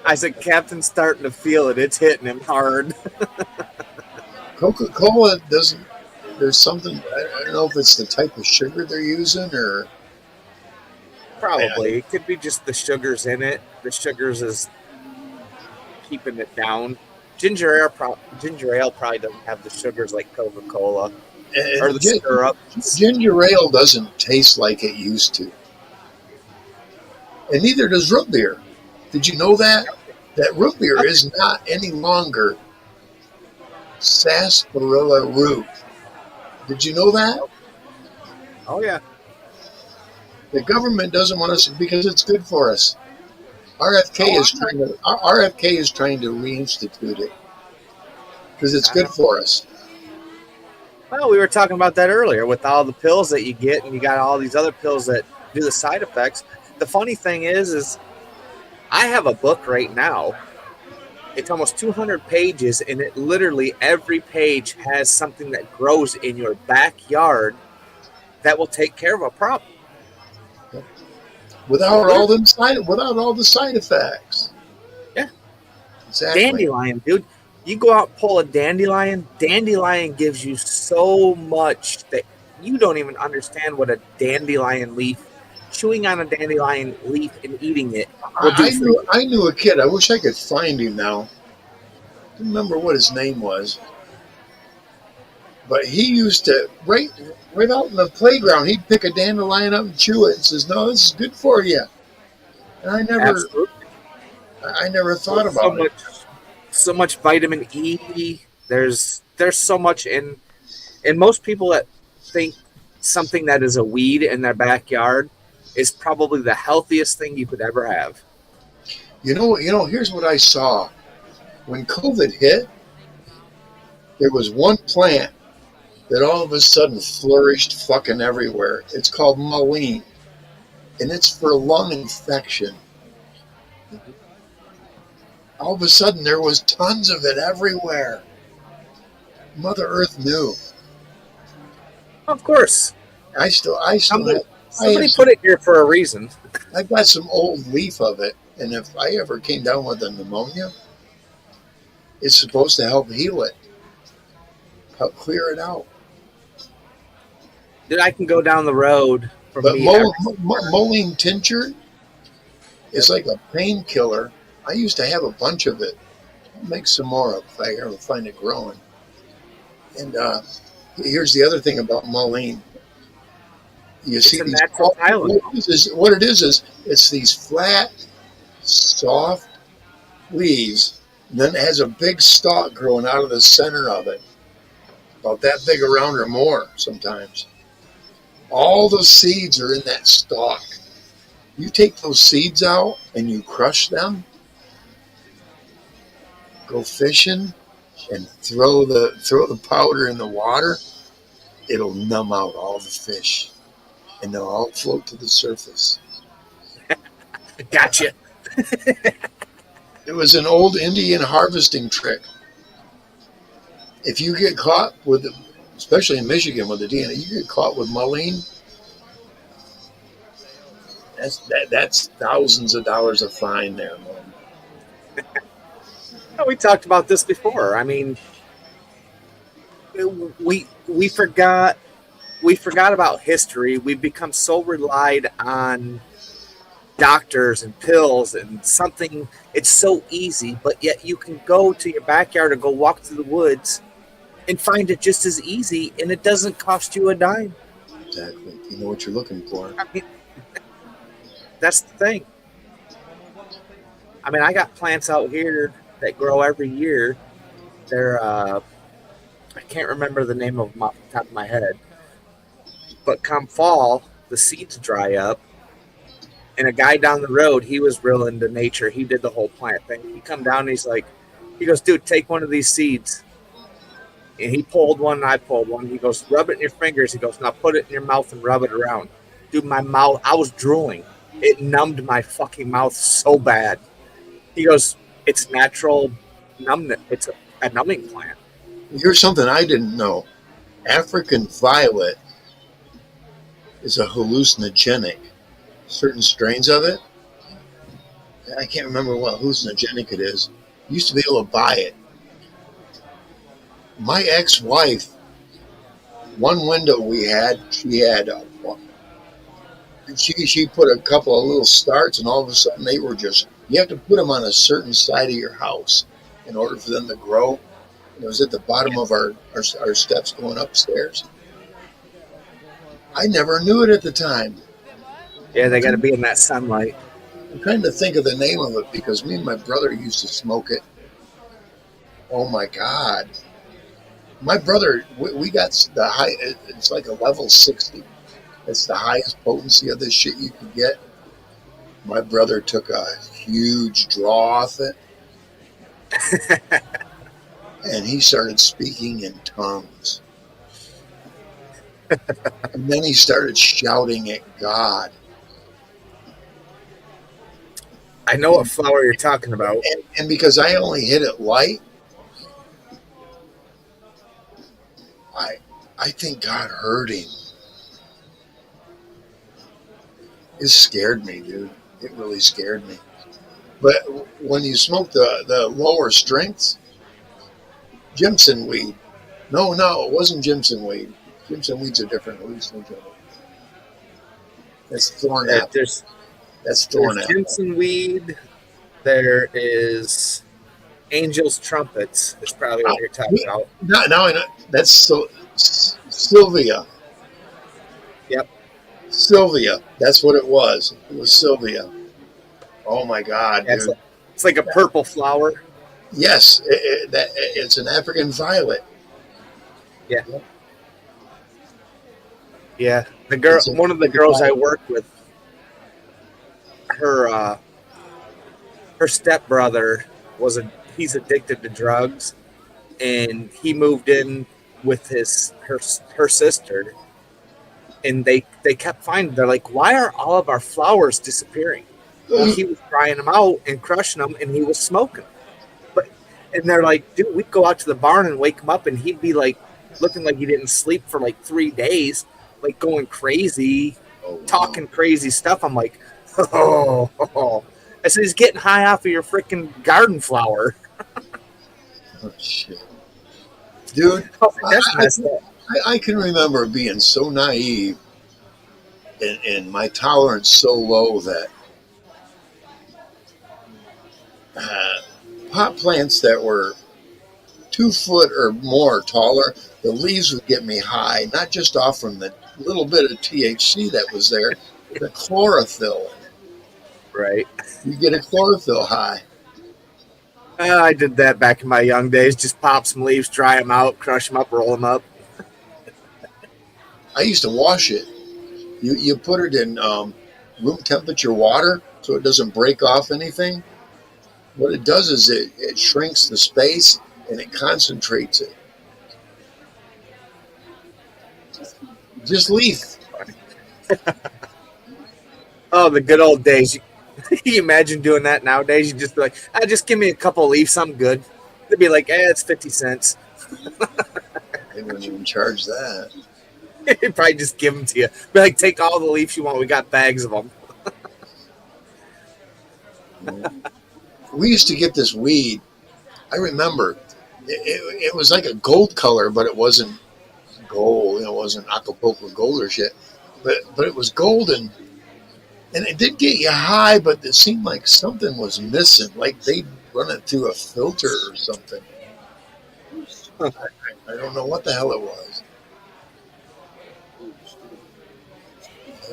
I said, Captain's starting to feel it. It's hitting him hard. Coca-Cola doesn't. There's something. I don't know if it's the type of sugar they're using or. Probably. It could be just the sugars in it. The sugars is keeping it down. Ginger ale probably doesn't have the sugars like Coca-Cola or the syrup. Ginger ale doesn't taste like it used to, and neither does root beer. Did you know that? That root beer is not any longer sarsaparilla root. Did you know that? Oh yeah. The government doesn't want us because it's good for us. RFK is trying to reinstitute it because it's good for us. Well, we were talking about that earlier with all the pills that you get, and you got all these other pills that do the side effects. The funny thing is I have a book right now. It's almost 200 pages, and it literally every page has something that grows in your backyard that will take care of a problem. Without all the side effects. Yeah. Exactly. Dandelion, dude. You go out and pull a dandelion. Dandelion gives you so much that you don't even understand what a dandelion leaf, chewing on a dandelion leaf and eating it will do. I knew a kid. I wish I could find him now. I don't remember what his name was. But he used to, right out in the playground, he'd pick a dandelion up and chew it and says, no, this is good for you. And I never thought about it. So much vitamin E. There's so much in most people that think something that is a weed in their backyard is probably the healthiest thing you could ever have. You know, here's what I saw. When COVID hit, there was one plant that all of a sudden flourished fucking everywhere. It's called mullein, and it's for lung infection. All of a sudden, there was tons of it everywhere. Mother Earth knew. Of course. Somebody put it here for a reason. I've got some old leaf of it, and if I ever came down with a pneumonia, it's supposed to help heal it, help clear it out. Dude, I can go down the road from but me. Mullein tincture is like a painkiller. I used to have a bunch of it. I'll make some more if I ever find it growing. And here's the other thing about mullein. You see these what it is it's these flat, soft leaves, and then it has a big stalk growing out of the center of it, about that big around or more sometimes. All the seeds are in that stalk. You take those seeds out and you crush them, go fishing, and throw the powder in the water. It'll numb out all the fish, and they'll all float to the surface. Gotcha. It was an old Indian harvesting trick. If you get caught with, especially in Michigan with the DNA, you get caught with mullein, that's thousands of dollars of fine there, man. We talked about this before. I mean, we forgot about history. We've become so relied on doctors and pills and something. It's so easy, but yet you can go to your backyard or go walk through the woods and find it just as easy, and it doesn't cost you a dime. Exactly. You know what you're looking for. I mean, that's the thing. I mean, I got plants out here that grow every year. They're I can't remember the name of them off the top of my head, but come fall, the seeds dry up. And a guy down the road, he was real into nature. He did the whole plant thing. He come down and he goes, dude, take one of these seeds. And he pulled one and I pulled one. He goes, rub it in your fingers. He goes, now put it in your mouth and rub it around. Dude, my mouth, I was drooling. It numbed my fucking mouth so bad. He goes, it's natural numbness. It's a numbing plant. Here's something I didn't know. African violet is a hallucinogenic. Certain strains of it I can't remember what hallucinogenic it is. Used to be able to buy it. My ex-wife, one window we had, she put a couple of little starts, and all of a sudden they were just. You have to put them on a certain side of your house in order for them to grow. It was at the bottom of our steps going upstairs. I never knew it at the time. Yeah, they got to be in that sunlight. I'm trying to think of the name of it because me and my brother used to smoke it. Oh my God. My brother, we got the high, it's like a level 60. It's the highest potency of this shit you can get. My brother took a huge draw off it. And he started speaking in tongues. And then he started shouting at God. I know what flower you're talking about. And because I only hit it light, I think God heard him. It scared me, dude. It really scared me. But when you smoke the lower strengths, Jimson weed. No, it wasn't Jimson weed. Jimson weed's a different hallucinogen. That's thorn apple. That's thorn apple. Jimson weed. There is Angel's Trumpets. Is probably what you're talking about. No, I know. That's Sylvia. Yep. Sylvia. That's what it was. It was Sylvia. Oh my God, dude. It's like a purple flower. Yes, it's an African violet. Yeah. Yeah. The girl, one of the girls I worked with, her stepbrother he's addicted to drugs, and he moved in with her sister, and they kept finding. They're like, why are all of our flowers disappearing? Well, he was drying them out and crushing them, and he was smoking. And they're like, dude, we'd go out to the barn and wake him up, and he'd be like, looking like he didn't sleep for like 3 days, like going crazy, talking crazy stuff. I'm like, oh. I said, he's getting high off of your freaking garden flower. Oh, shit. Dude, I can remember being so naive and my tolerance so low that pot plants that were 2 foot or more taller, the leaves would get me high, not just off from the little bit of THC that was there, the chlorophyll. Right. You get a chlorophyll high. I did that back in my young days. Just pop some leaves, dry them out, crush them up, roll them up. I used to wash it. You put it in room temperature water so it doesn't break off anything. What it does is it shrinks the space and it concentrates it. Just leaf. Oh, the good old days. Can you imagine doing that nowadays? You just be like, just give me a couple of leaves, I'm good. They'd be like, it's 50 cents. They wouldn't even charge that. They'd probably just give them to you. Be like, take all the leaves you want. We got bags of them. We used to get this weed. I remember it was like a gold color, but it wasn't gold. It wasn't Acapulco gold or shit. But it was golden. And it did get you high, but it seemed like something was missing. Like they'd run it through a filter or something. I don't know what the hell it was.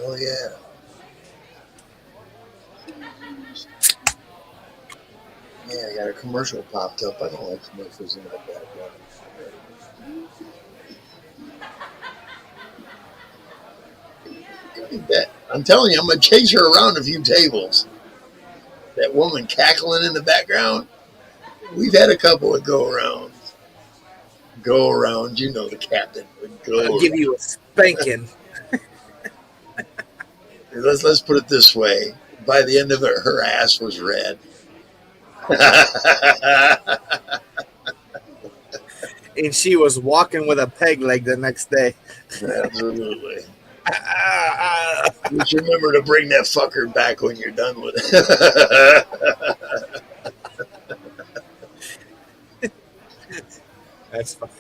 Oh, yeah. Yeah, I got a commercial popped up. I don't like commercials in my background. I'm telling you, I'm going to chase her around a few tables. That woman cackling in the background. We've had a couple of go around. Go around, you know the captain would go. I'll give you a spanking. Let's put it this way. By the end of it, her ass was red. And she was walking with a peg leg the next day. Absolutely. Just remember to bring that fucker back when you're done with it. That's fine.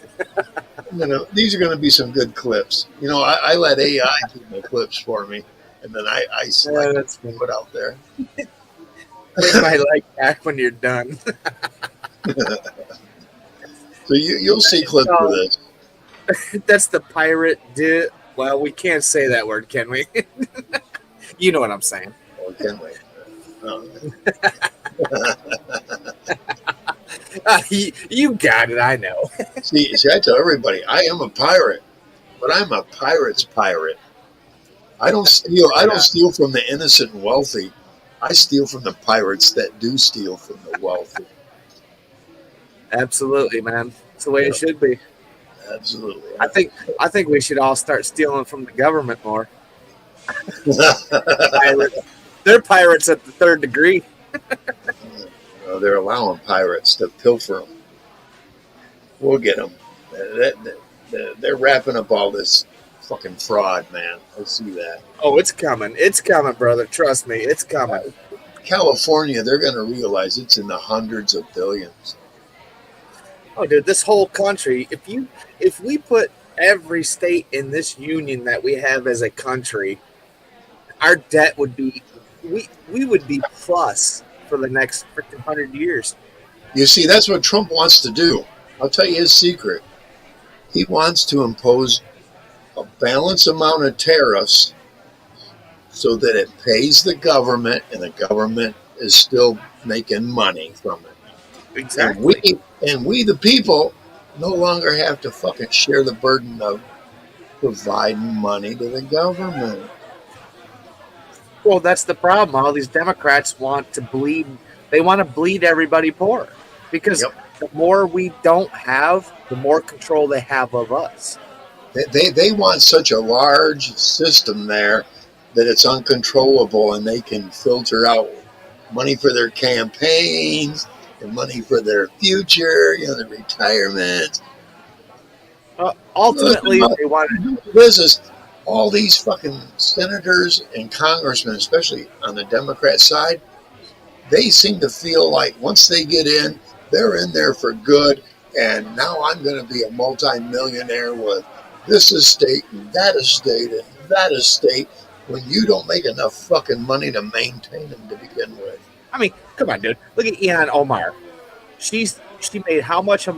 These are going to be some good clips. I let AI do my clips for me, and then I select that's and put out there. Bring my leg back when you're done. So you'll see clips of this. That's the pirate. Well, we can't say that word, can we? You know what I'm saying. Oh, can't wait. Oh. You got it. I know. See, I tell everybody, I am a pirate, but I'm a pirate's pirate. I don't steal. I don't steal from the innocent and wealthy. I steal from the pirates that do steal from the wealthy. Absolutely, man. It's the way it should be. Absolutely. I think we should all start stealing from the government more. They're pirates at the third degree. They're allowing pirates to pilfer them. We'll get them. They're wrapping up all this fucking fraud, man. I see that. Oh, it's coming. It's coming, brother. Trust me, it's coming. California, they're going to realize it's in the hundreds of billions. Oh, dude, this whole country. If we put every state in this union that we have as a country, our debt would be we would be plus for the next freaking 100 years. You see, that's what Trump wants to do. I'll tell you his secret. He wants to impose a balanced amount of tariffs so that it pays the government and the government is still making money from it. Exactly. And we the people no longer have to fucking share the burden of providing money to the government. Well, that's the problem. All these Democrats want to bleed. They want to bleed everybody poor because the more we don't have, the more control they have of us. They want such a large system there that it's uncontrollable, and they can filter out money for their campaigns and money for their future, the retirement. Ultimately, they want business. All these fucking senators and congressmen, especially on the Democrat side, they seem to feel like once they get in, they're in there for good. And now I'm going to be a multi-millionaire with this estate and that estate and that estate, when you don't make enough fucking money to maintain them to begin with. I mean, come on, dude. Look at Ilhan Omar. She made how much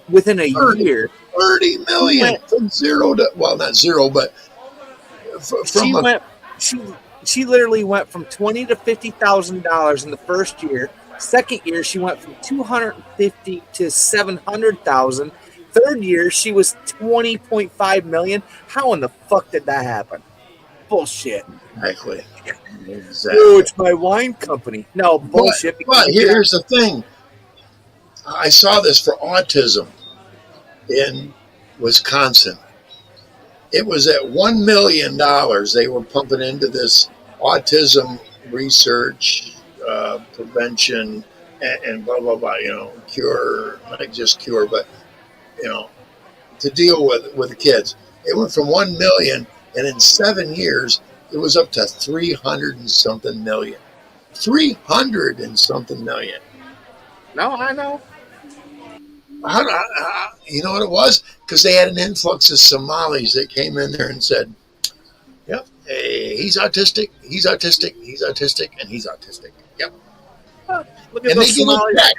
within a year? 30 million from zero to, well, not zero, but she literally went from $20,000 to $50,000 in the first year. Second year, she went from $250,000 to $700,000. Third year, she was $20.5 million. How in the fuck did that happen? Bullshit. Exactly. Oh, it's my wine company. No, bullshit. But here's the thing. I saw this for autism in Wisconsin. It was at $1 million they were pumping into this autism research, prevention, and blah, blah, blah, cure, not just cure, but, to deal with the kids. It went from 1 million, and in 7 years, it was up to 300 and something million. 300 and something million. No, I know. You know what it was? Because they had an influx of Somalis that came in there and said, yep, hey, he's autistic, he's autistic, he's autistic, and he's autistic. Yep. Look at those Somalis.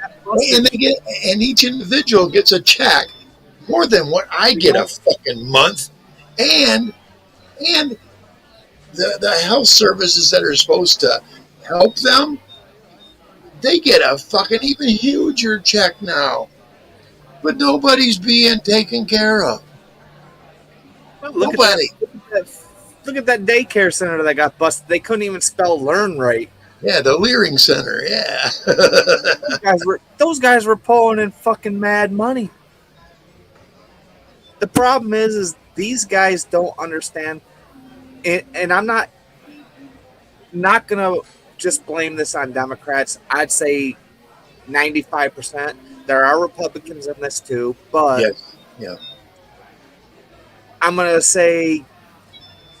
And each individual gets a check more than what I get a fucking month. And the health services that are supposed to help them, they get a fucking even huger check now. But nobody's being taken care of. Well, Nobody. Look at that daycare center that got busted. They couldn't even spell learn right. Yeah, the Leering Center, yeah. Those guys were pulling in fucking mad money. The problem is these guys don't understand, and I'm not gonna just blame this on Democrats. I'd say 95%. There are Republicans in this too, but yes, yeah. I'm gonna say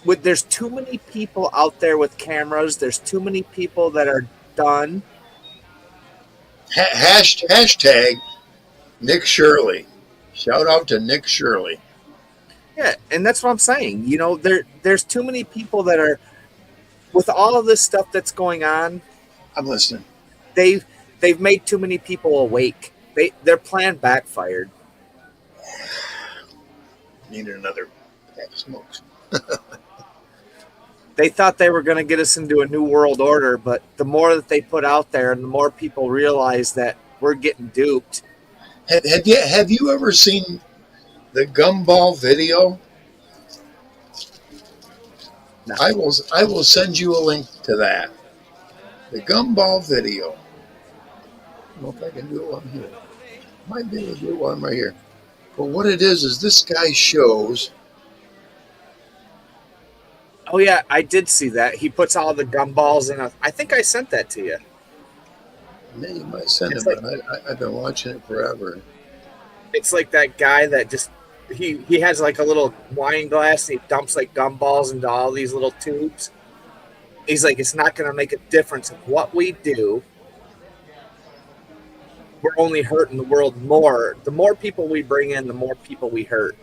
there's too many people out there with cameras. There's too many people that are done. Hashtag Nick Shirley. Shout out to Nick Shirley. Yeah, and that's what I'm saying. You know, there's too many people that are, with all of this stuff that's going on. I'm listening. They've made too many people awake. Their plan backfired. Needed another pack of smokes. They thought they were going to get us into a new world order, but the more that they put out there, and the more people realize that we're getting duped. Have you ever seen the Gumball video? No. I will send you a link to that. The Gumball video. I don't know if I can do it on here. Might be able to do one right here. But what it is this guy shows. Oh yeah, I did see that. He puts all the gumballs in I think I sent that to you. Man, you might send it, Like, but I've been watching it forever. it's like that guy that just he has like a little wine glass and he dumps like gumballs into all these little tubes. He's like, it's not going to make a difference of what we do. We're only hurting the world more. The more people we bring in, the more people we hurt.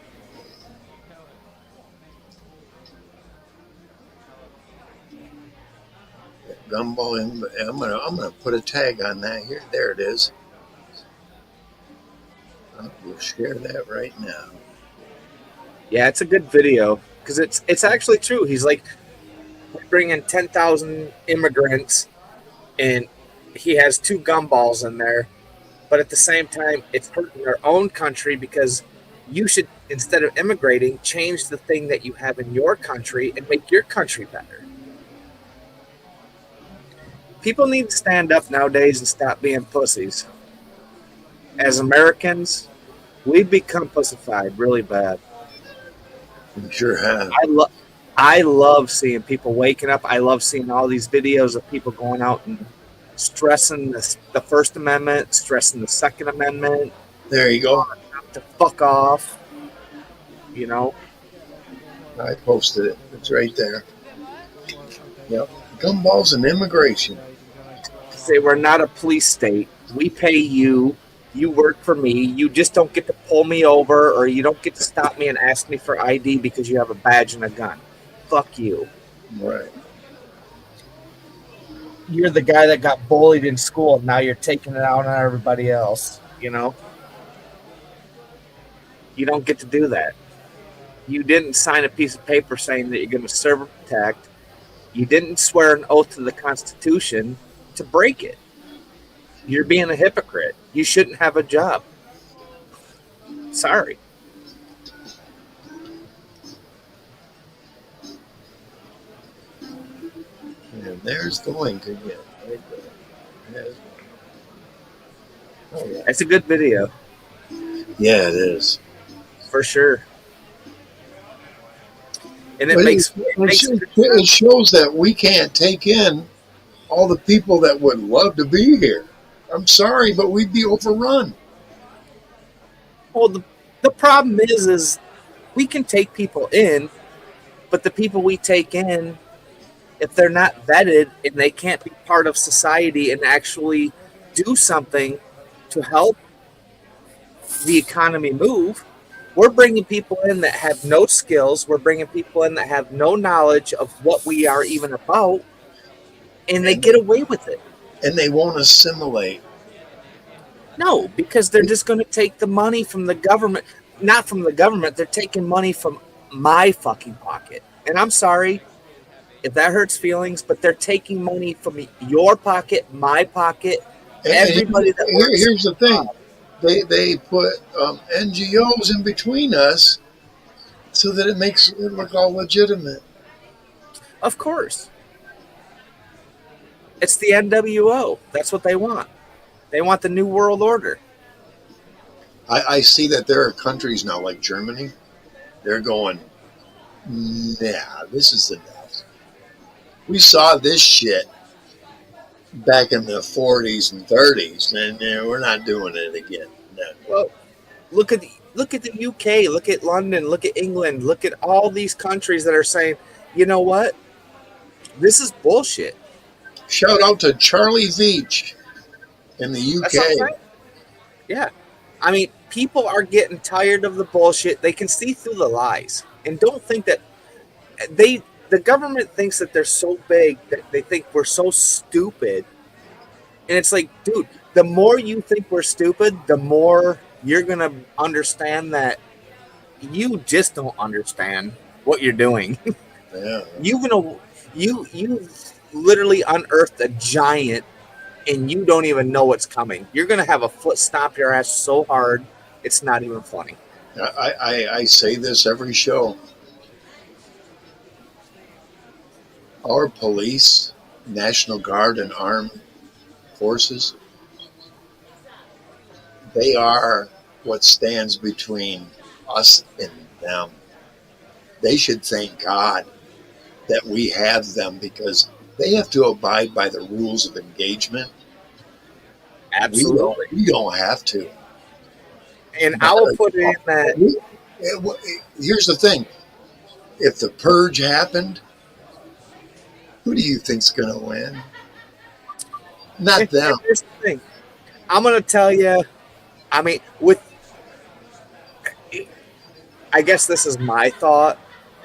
Gumball, I'm gonna put a tag on that here. There it is. We'll share that right now. Yeah, it's a good video because it's actually true. He's like, we bring in 10,000 immigrants, and he has 2 gumballs in there. But at the same time, it's hurting our own country because you should, instead of immigrating, change the thing that you have in your country and make your country better. People need to stand up nowadays and stop being pussies. As Americans, we've become pussified really bad. We sure have. I love seeing people waking up. I love seeing all these videos of people going out and stressing the First Amendment, stressing the Second Amendment. There you go. To fuck off. You know? I posted it. It's right there. Yep. Gumballs and immigration. Say we're not a police state. We pay you. You work for me. You just don't get to pull me over, or you don't get to stop me and ask me for ID because you have a badge and a gun. Fuck you. Right. You're the guy that got bullied in school, and now you're taking it out on everybody else. You know? You don't get to do that. You didn't sign a piece of paper saying that you're going to serve and protect. You didn't swear an oath to the Constitution to break it. You're being a hypocrite. You shouldn't have a job. Sorry. And there's the link again. Right there. Oh, yeah. It's a good video. Yeah, it is. For sure. And But it shows that we can't take in all the people that would love to be here. I'm sorry, but we'd be overrun. Well, the problem is we can take people in, but the people we take in, if they're not vetted and they can't be part of society and actually do something to help the economy move, we're bringing people in that have no skills. We're bringing people in that have no knowledge of what we are even about, and they get away with it. And they won't assimilate. No, because they're just going to take the money from the government. Not from the government. They're taking money from my fucking pocket. And I'm sorry if that hurts feelings, but they're taking money from your pocket, my pocket, everybody that works. Here's the thing. They put NGOs in between us so that it makes it look all legitimate. Of course. It's the NWO. That's what they want. They want the New World Order. I see that there are countries now like Germany. They're going, nah, this is the next. We saw this shit back in the 40s and 30s, and we're not doing it again. No. Well, look at the UK, look at London, look at England, look at all these countries that are saying, you know what? This is bullshit. Shout out to Charlie Veach in the That's what I'm UK. saying. Yeah. I mean, people are getting tired of the bullshit. They can see through the lies. And don't think that the government thinks that they're so big that they think we're so stupid. And it's like, dude, the more you think we're stupid, the more you're going to understand that you just don't understand what you're doing. Yeah. You literally unearthed a giant and you don't even know what's coming. You're going to have a foot stomp your ass so hard, it's not even funny. I say this every show. Our police, National Guard, and armed forces, they are what stands between us and them. They should thank God that we have them because they have to abide by the rules of engagement. Absolutely. We don't have to. And I will put it in that. Here's the thing. If the purge happened, who do you think's going to win? Not them. Here's the thing. I'm going to tell you, I mean, I guess this is my thought,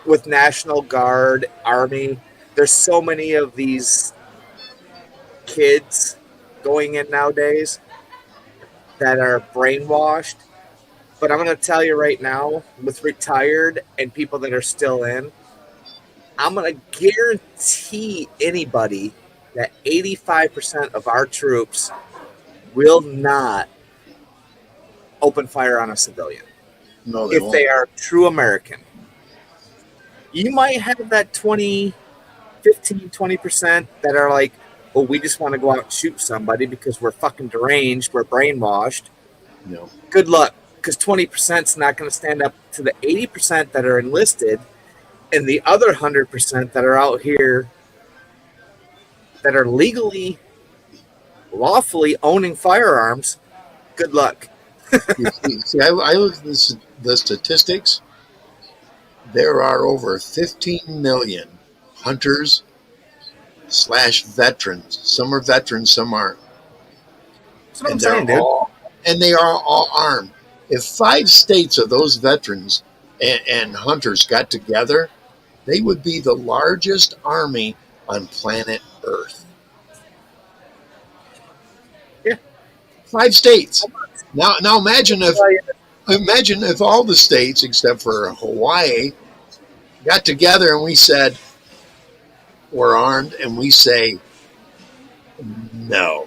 with National Guard, Army, there's so many of these kids going in nowadays that are brainwashed. But I'm going to tell you right now, with retired and people that are still in, I'm going to guarantee anybody that 85% of our troops will not open fire on a civilian. No, if they are true American. You might have that 15-20% that are like, oh, we just want to go out and shoot somebody because we're fucking deranged, we're brainwashed. No. Good luck, because 20% is not going to stand up to the 80% that are enlisted and the other 100% that are out here that are legally, lawfully owning firearms. Good luck. See, I look at the statistics. There are over 15 million hunters / veterans. Some are veterans, some aren't. That's what I'm saying, dude. And they are all armed. If 5 states of those veterans and hunters got together, they would be the largest army on planet Earth. Yeah. 5 states. Now imagine if all the states except for Hawaii got together and we said we're armed, and we say no.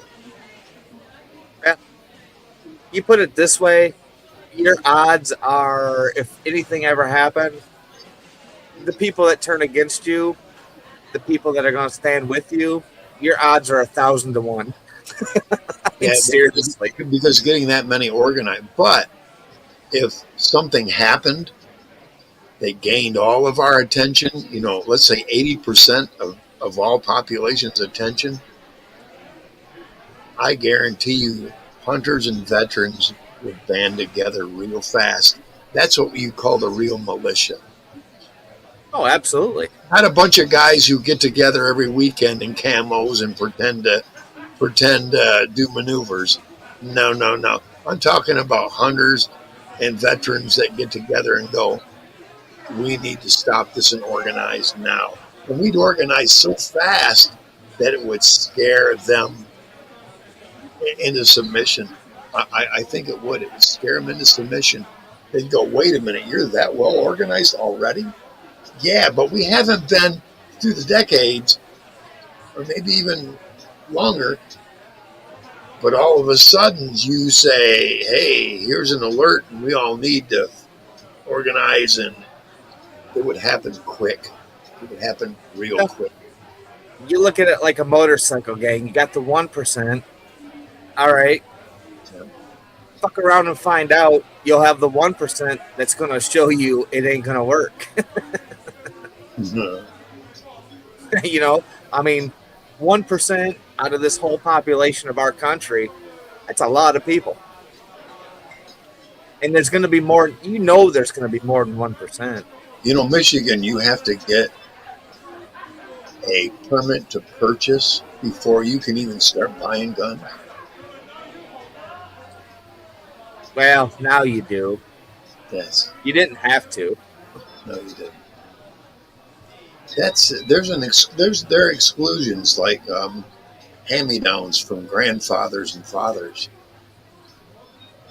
Yeah. You put it this way, your odds are, if anything ever happened, the people that turn against you, the people that are going to stand with you, your odds are 1,000 to 1. Yeah, seriously, because getting that many organized. But if something happened, they gained all of our attention. You know, let's say 80% of all population's attention. I guarantee you, hunters and veterans would band together real fast. That's what you call the real militia. Oh, absolutely. Not a bunch of guys who get together every weekend in camos and pretend to do maneuvers. No. I'm talking about hunters and veterans that get together and go, we need to stop this and organize now. And we'd organize so fast that it would scare them into submission. I think it would. It would scare them into submission. They'd go, wait a minute, you're that well organized already? Yeah, but we haven't been through the decades, or maybe even longer. But all of a sudden you say, hey, here's an alert and we all need to organize, and it would happen quick. It would happen real quick. You look at it like a motorcycle gang. You got the 1%. All right. Yeah. Fuck around and find out. You'll have the 1% that's going to show you it ain't going to work. You know, I mean, 1% out of this whole population of our country, that's a lot of people. And there's going to be more, there's going to be more than 1%. You know, Michigan, you have to get a permit to purchase before you can even start buying guns? Well, now you do. Yes. You didn't have to. No, you didn't. There are exclusions like hand-me-downs from grandfathers and fathers.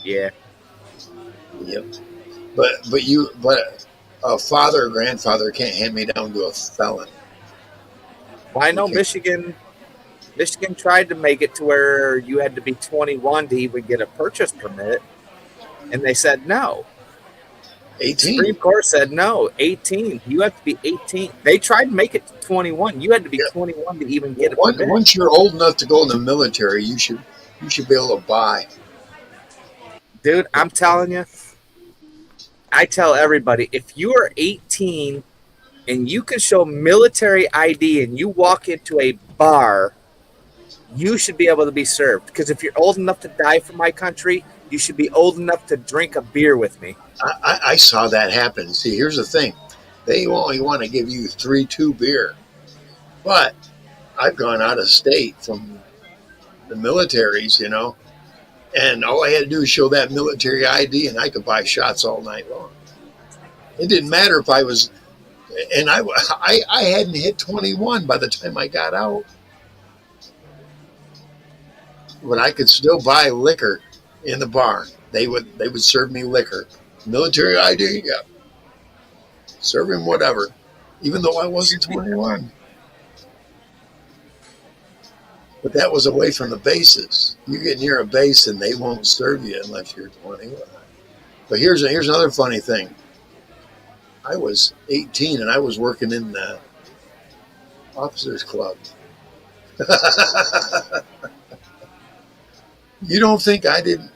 Yeah. Yep. But a father or grandfather can't hand me down to a felon. Well, I know Okay. Michigan tried to make it to where you had to be 21 to even get a purchase permit, and they said no. 18. Supreme Court said no, 18. You have to be 18. They tried to make it to 21. You had to be Yeah. 21 to even get a permit. Once you're old enough to go in the military, you should be able to buy. Dude, I'm telling you, I tell everybody, if you are 18 and you can show military ID and you walk into a bar, you should be able to be served. Because if you're old enough to die for my country, you should be old enough to drink a beer with me. I saw that happen. See, here's the thing. They only want to give you 3-2 beer. But I've gone out of state from the militaries, and all I had to do was show that military ID and I could buy shots all night long. It didn't matter if I was, and I hadn't hit 21 by the time I got out. But I could still buy liquor in the bar. They would serve me liquor. Military ID, yeah. Serve him whatever, even though I wasn't 21. But that was away from the bases. You get near a base and they won't serve you unless you're 21. But here's another funny thing. I was 18 and I was working in the officers club. You don't think I didn't?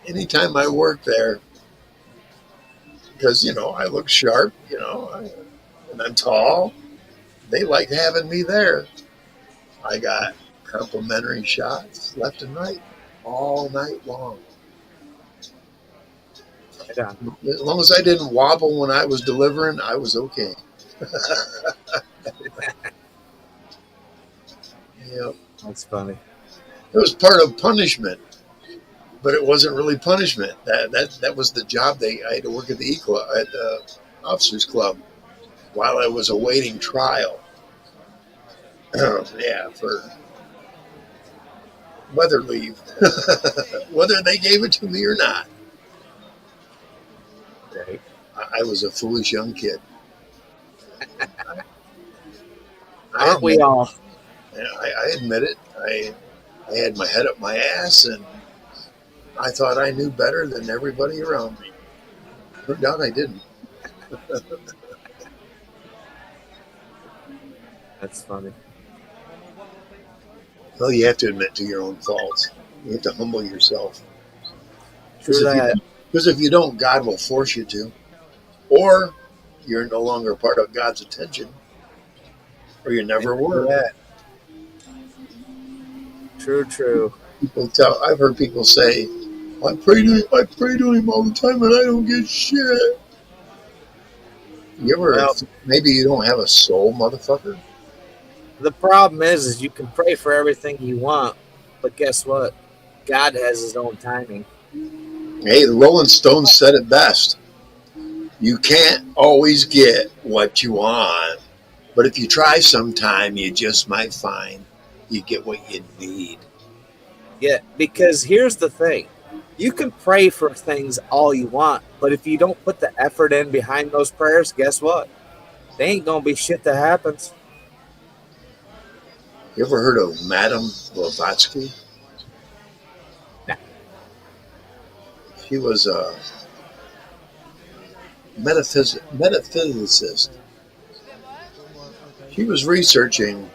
Anytime I worked there, because I look sharp, and I'm tall, they liked having me there. I got complimentary shots left and right all night long. Yeah. As long as I didn't wobble when I was delivering, I was okay. Yep. That's funny. It was part of punishment, but it wasn't really punishment. That was the job. I had to work at the at the officers club while I was awaiting trial. Yeah, for weather leave, whether they gave it to me or not. Right. I was a foolish young kid. Aren't we all? I admit it. I had my head up my ass, and I thought I knew better than everybody around me. Turned out I didn't. That's funny. Well, you have to admit to your own faults. You have to humble yourself. True that. Because if you don't, God will force you to. Or you're no longer part of God's attention. Or you never were. Yeah. True. I've heard people say, I pray to him all the time and I don't get shit. You ever, maybe you don't have a soul, motherfucker? The problem is you can pray for everything you want, but guess what? God has his own timing. Hey, the Rolling Stones said it best. You can't always get what you want, but if you try sometime, you just might find you get what you need. Yeah, because here's the thing. You can pray for things all you want, but if you don't put the effort in behind those prayers, guess what? They ain't going to be shit that happens. You ever heard of Madame Blavatsky? No. She was a metaphysicist. She was researching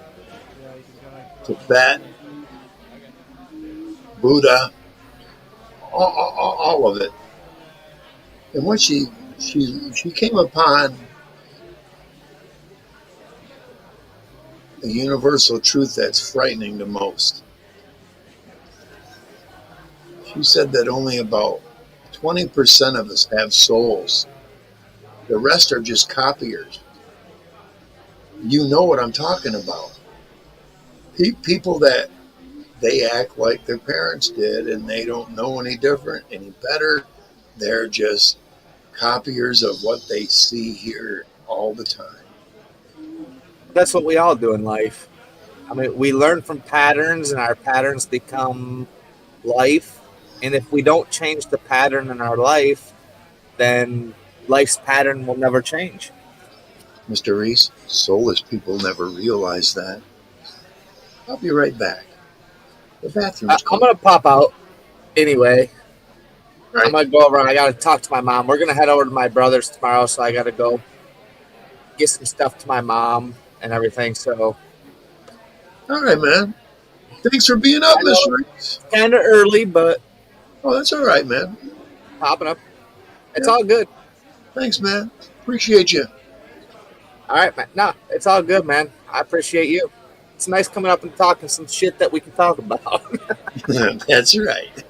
Tibet, Buddha, all of it. And when she came upon a universal truth that's frightening the most. She said that only about 20% of us have souls. The rest are just copiers. You know what I'm talking about. People that they act like their parents did and they don't know any different, any better. They're just copiers of what they see here all the time. That's what we all do in life. I mean, we learn from patterns, and our patterns become life. And if we don't change the pattern in our life, then life's pattern will never change. Mr. Reese, soulless people never realize that. I'll be right back. The bathroom's I'm closed. gonna pop out anyway. Right. I'm gonna go over. I gotta talk to my mom. We're gonna head over to my brother's tomorrow, so I gotta go get some stuff to my mom and everything. So All right, man. Thanks for being up, I know. Mr. Reese. kind of early, but Oh, that's all right, man. popping up. It's Yeah. all good. Thanks, man. Appreciate you. All right, man. No, it's all good, man. I appreciate you. It's nice coming up and talking some shit that we can talk about. That's right.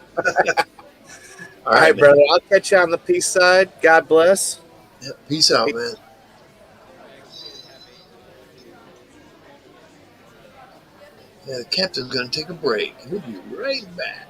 All right, man. brother. I'll catch you on the peace side. God bless. Yeah, peace out, man. Yeah, the captain's going to take a break. He'll be right back.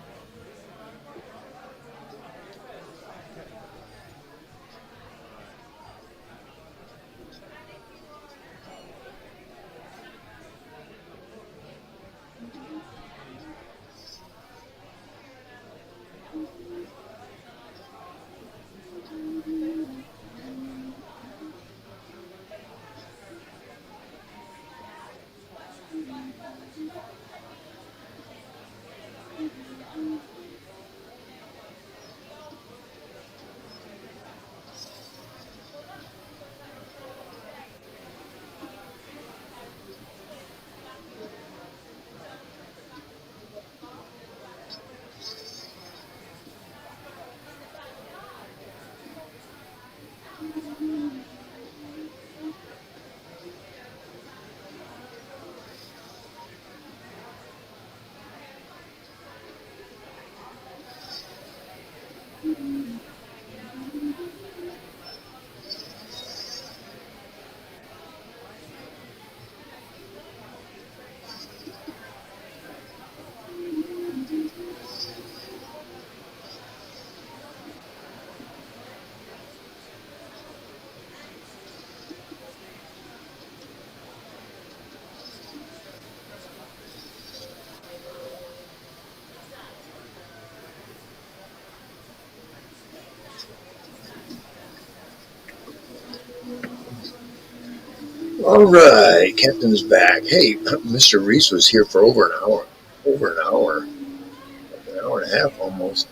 All right, Captain's back. Hey, Mr. Reese was here for over an hour. Like an hour and a half almost.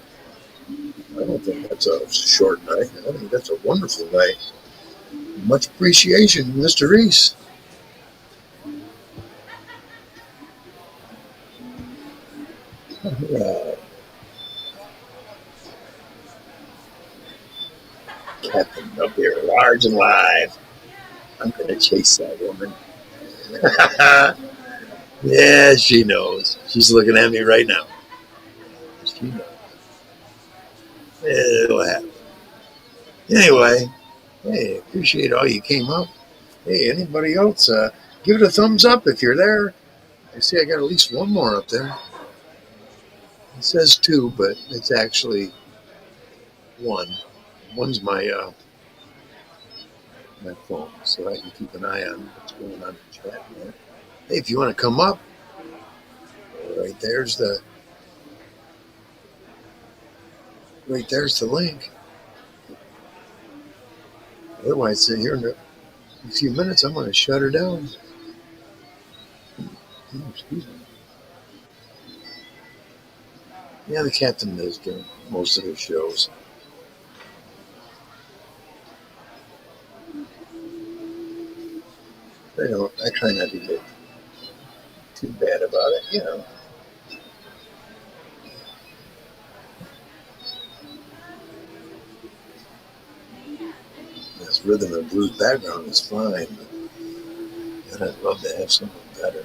I don't think that's a short night. I think that's a wonderful night. Much appreciation, Mr. Reese. Captain up here, large and live. I'm going to chase that woman. Yeah, she knows. She's looking at me right now. She knows. It'll happen. Anyway, hey, appreciate all you came up. Hey, anybody else? Give it a thumbs up if you're there. I see I got at least one more up there. It says two, but it's actually one. One's my my phone, so I can keep an eye on what's going on in the chat. Man. Hey, if you want to come up, right there's the link. Otherwise, here in a few minutes, I'm going to shut her down. Excuse me. Yeah, the captain does during most of her shows. I try not to get too bad about it, you know. This rhythm and blues background is fine, but I'd love to have something better.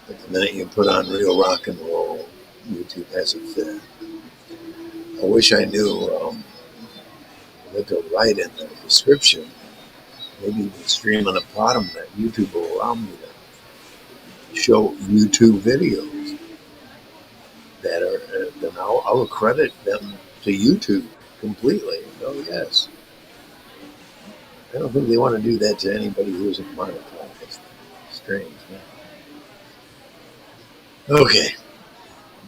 But the minute you put on real rock and roll, YouTube has it fit. I wish I knew what to write in the description Maybe even stream on the bottom that YouTube will allow me to show YouTube videos that are, then I'll accredit them to YouTube completely. Oh, yes. I don't think they want to do that to anybody who isn't monetized. Strange, huh? Okay,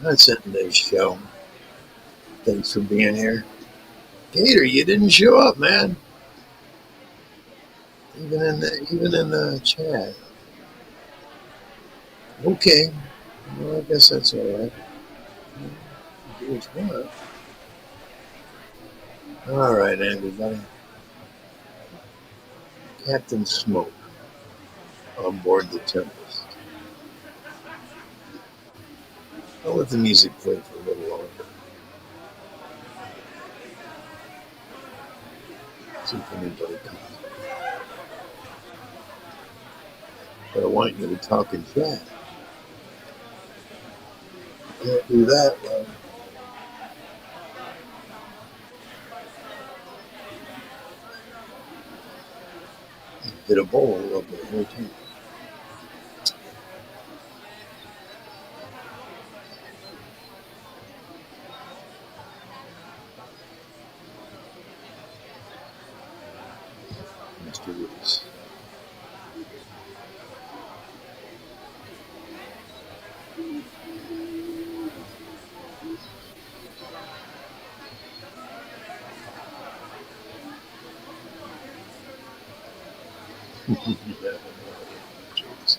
that's it in today's show. Thanks for being here. Gator, you didn't show up, man. Even in the chat. Okay, well, I guess that's all right. Do what you want. All right, everybody. Captain Smoke on board the Tempest. I'll let the music play for a little longer. See if anybody comes. But I want you to talk in chat. You can't do that, love. Hit a bowl of the whole time. Mr. Reese. Yeah, jeez.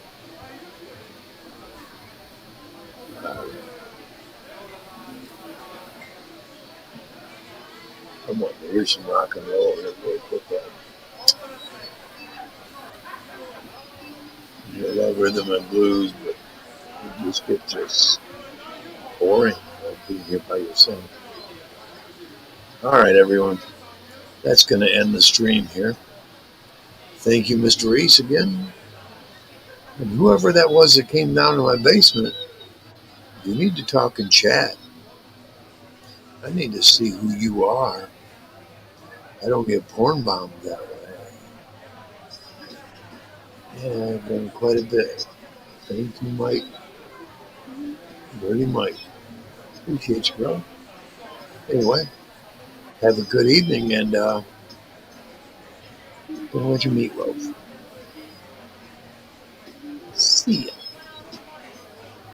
Come on, here's some rock and roll here real quick. You love rhythm and blues, but you just get just boring being here by yourself. All right, everyone. That's going to end the stream here. Thank you, Mr. Reese, again. And whoever that was that came down to my basement, you need to talk in chat. I need to see who you are. I don't get porn bombed that way. Yeah, I've done quite a bit. Thank you, Mike. Dirty Mike. Appreciate you, bro. Anyway, have a good evening and don't let your meatloaf.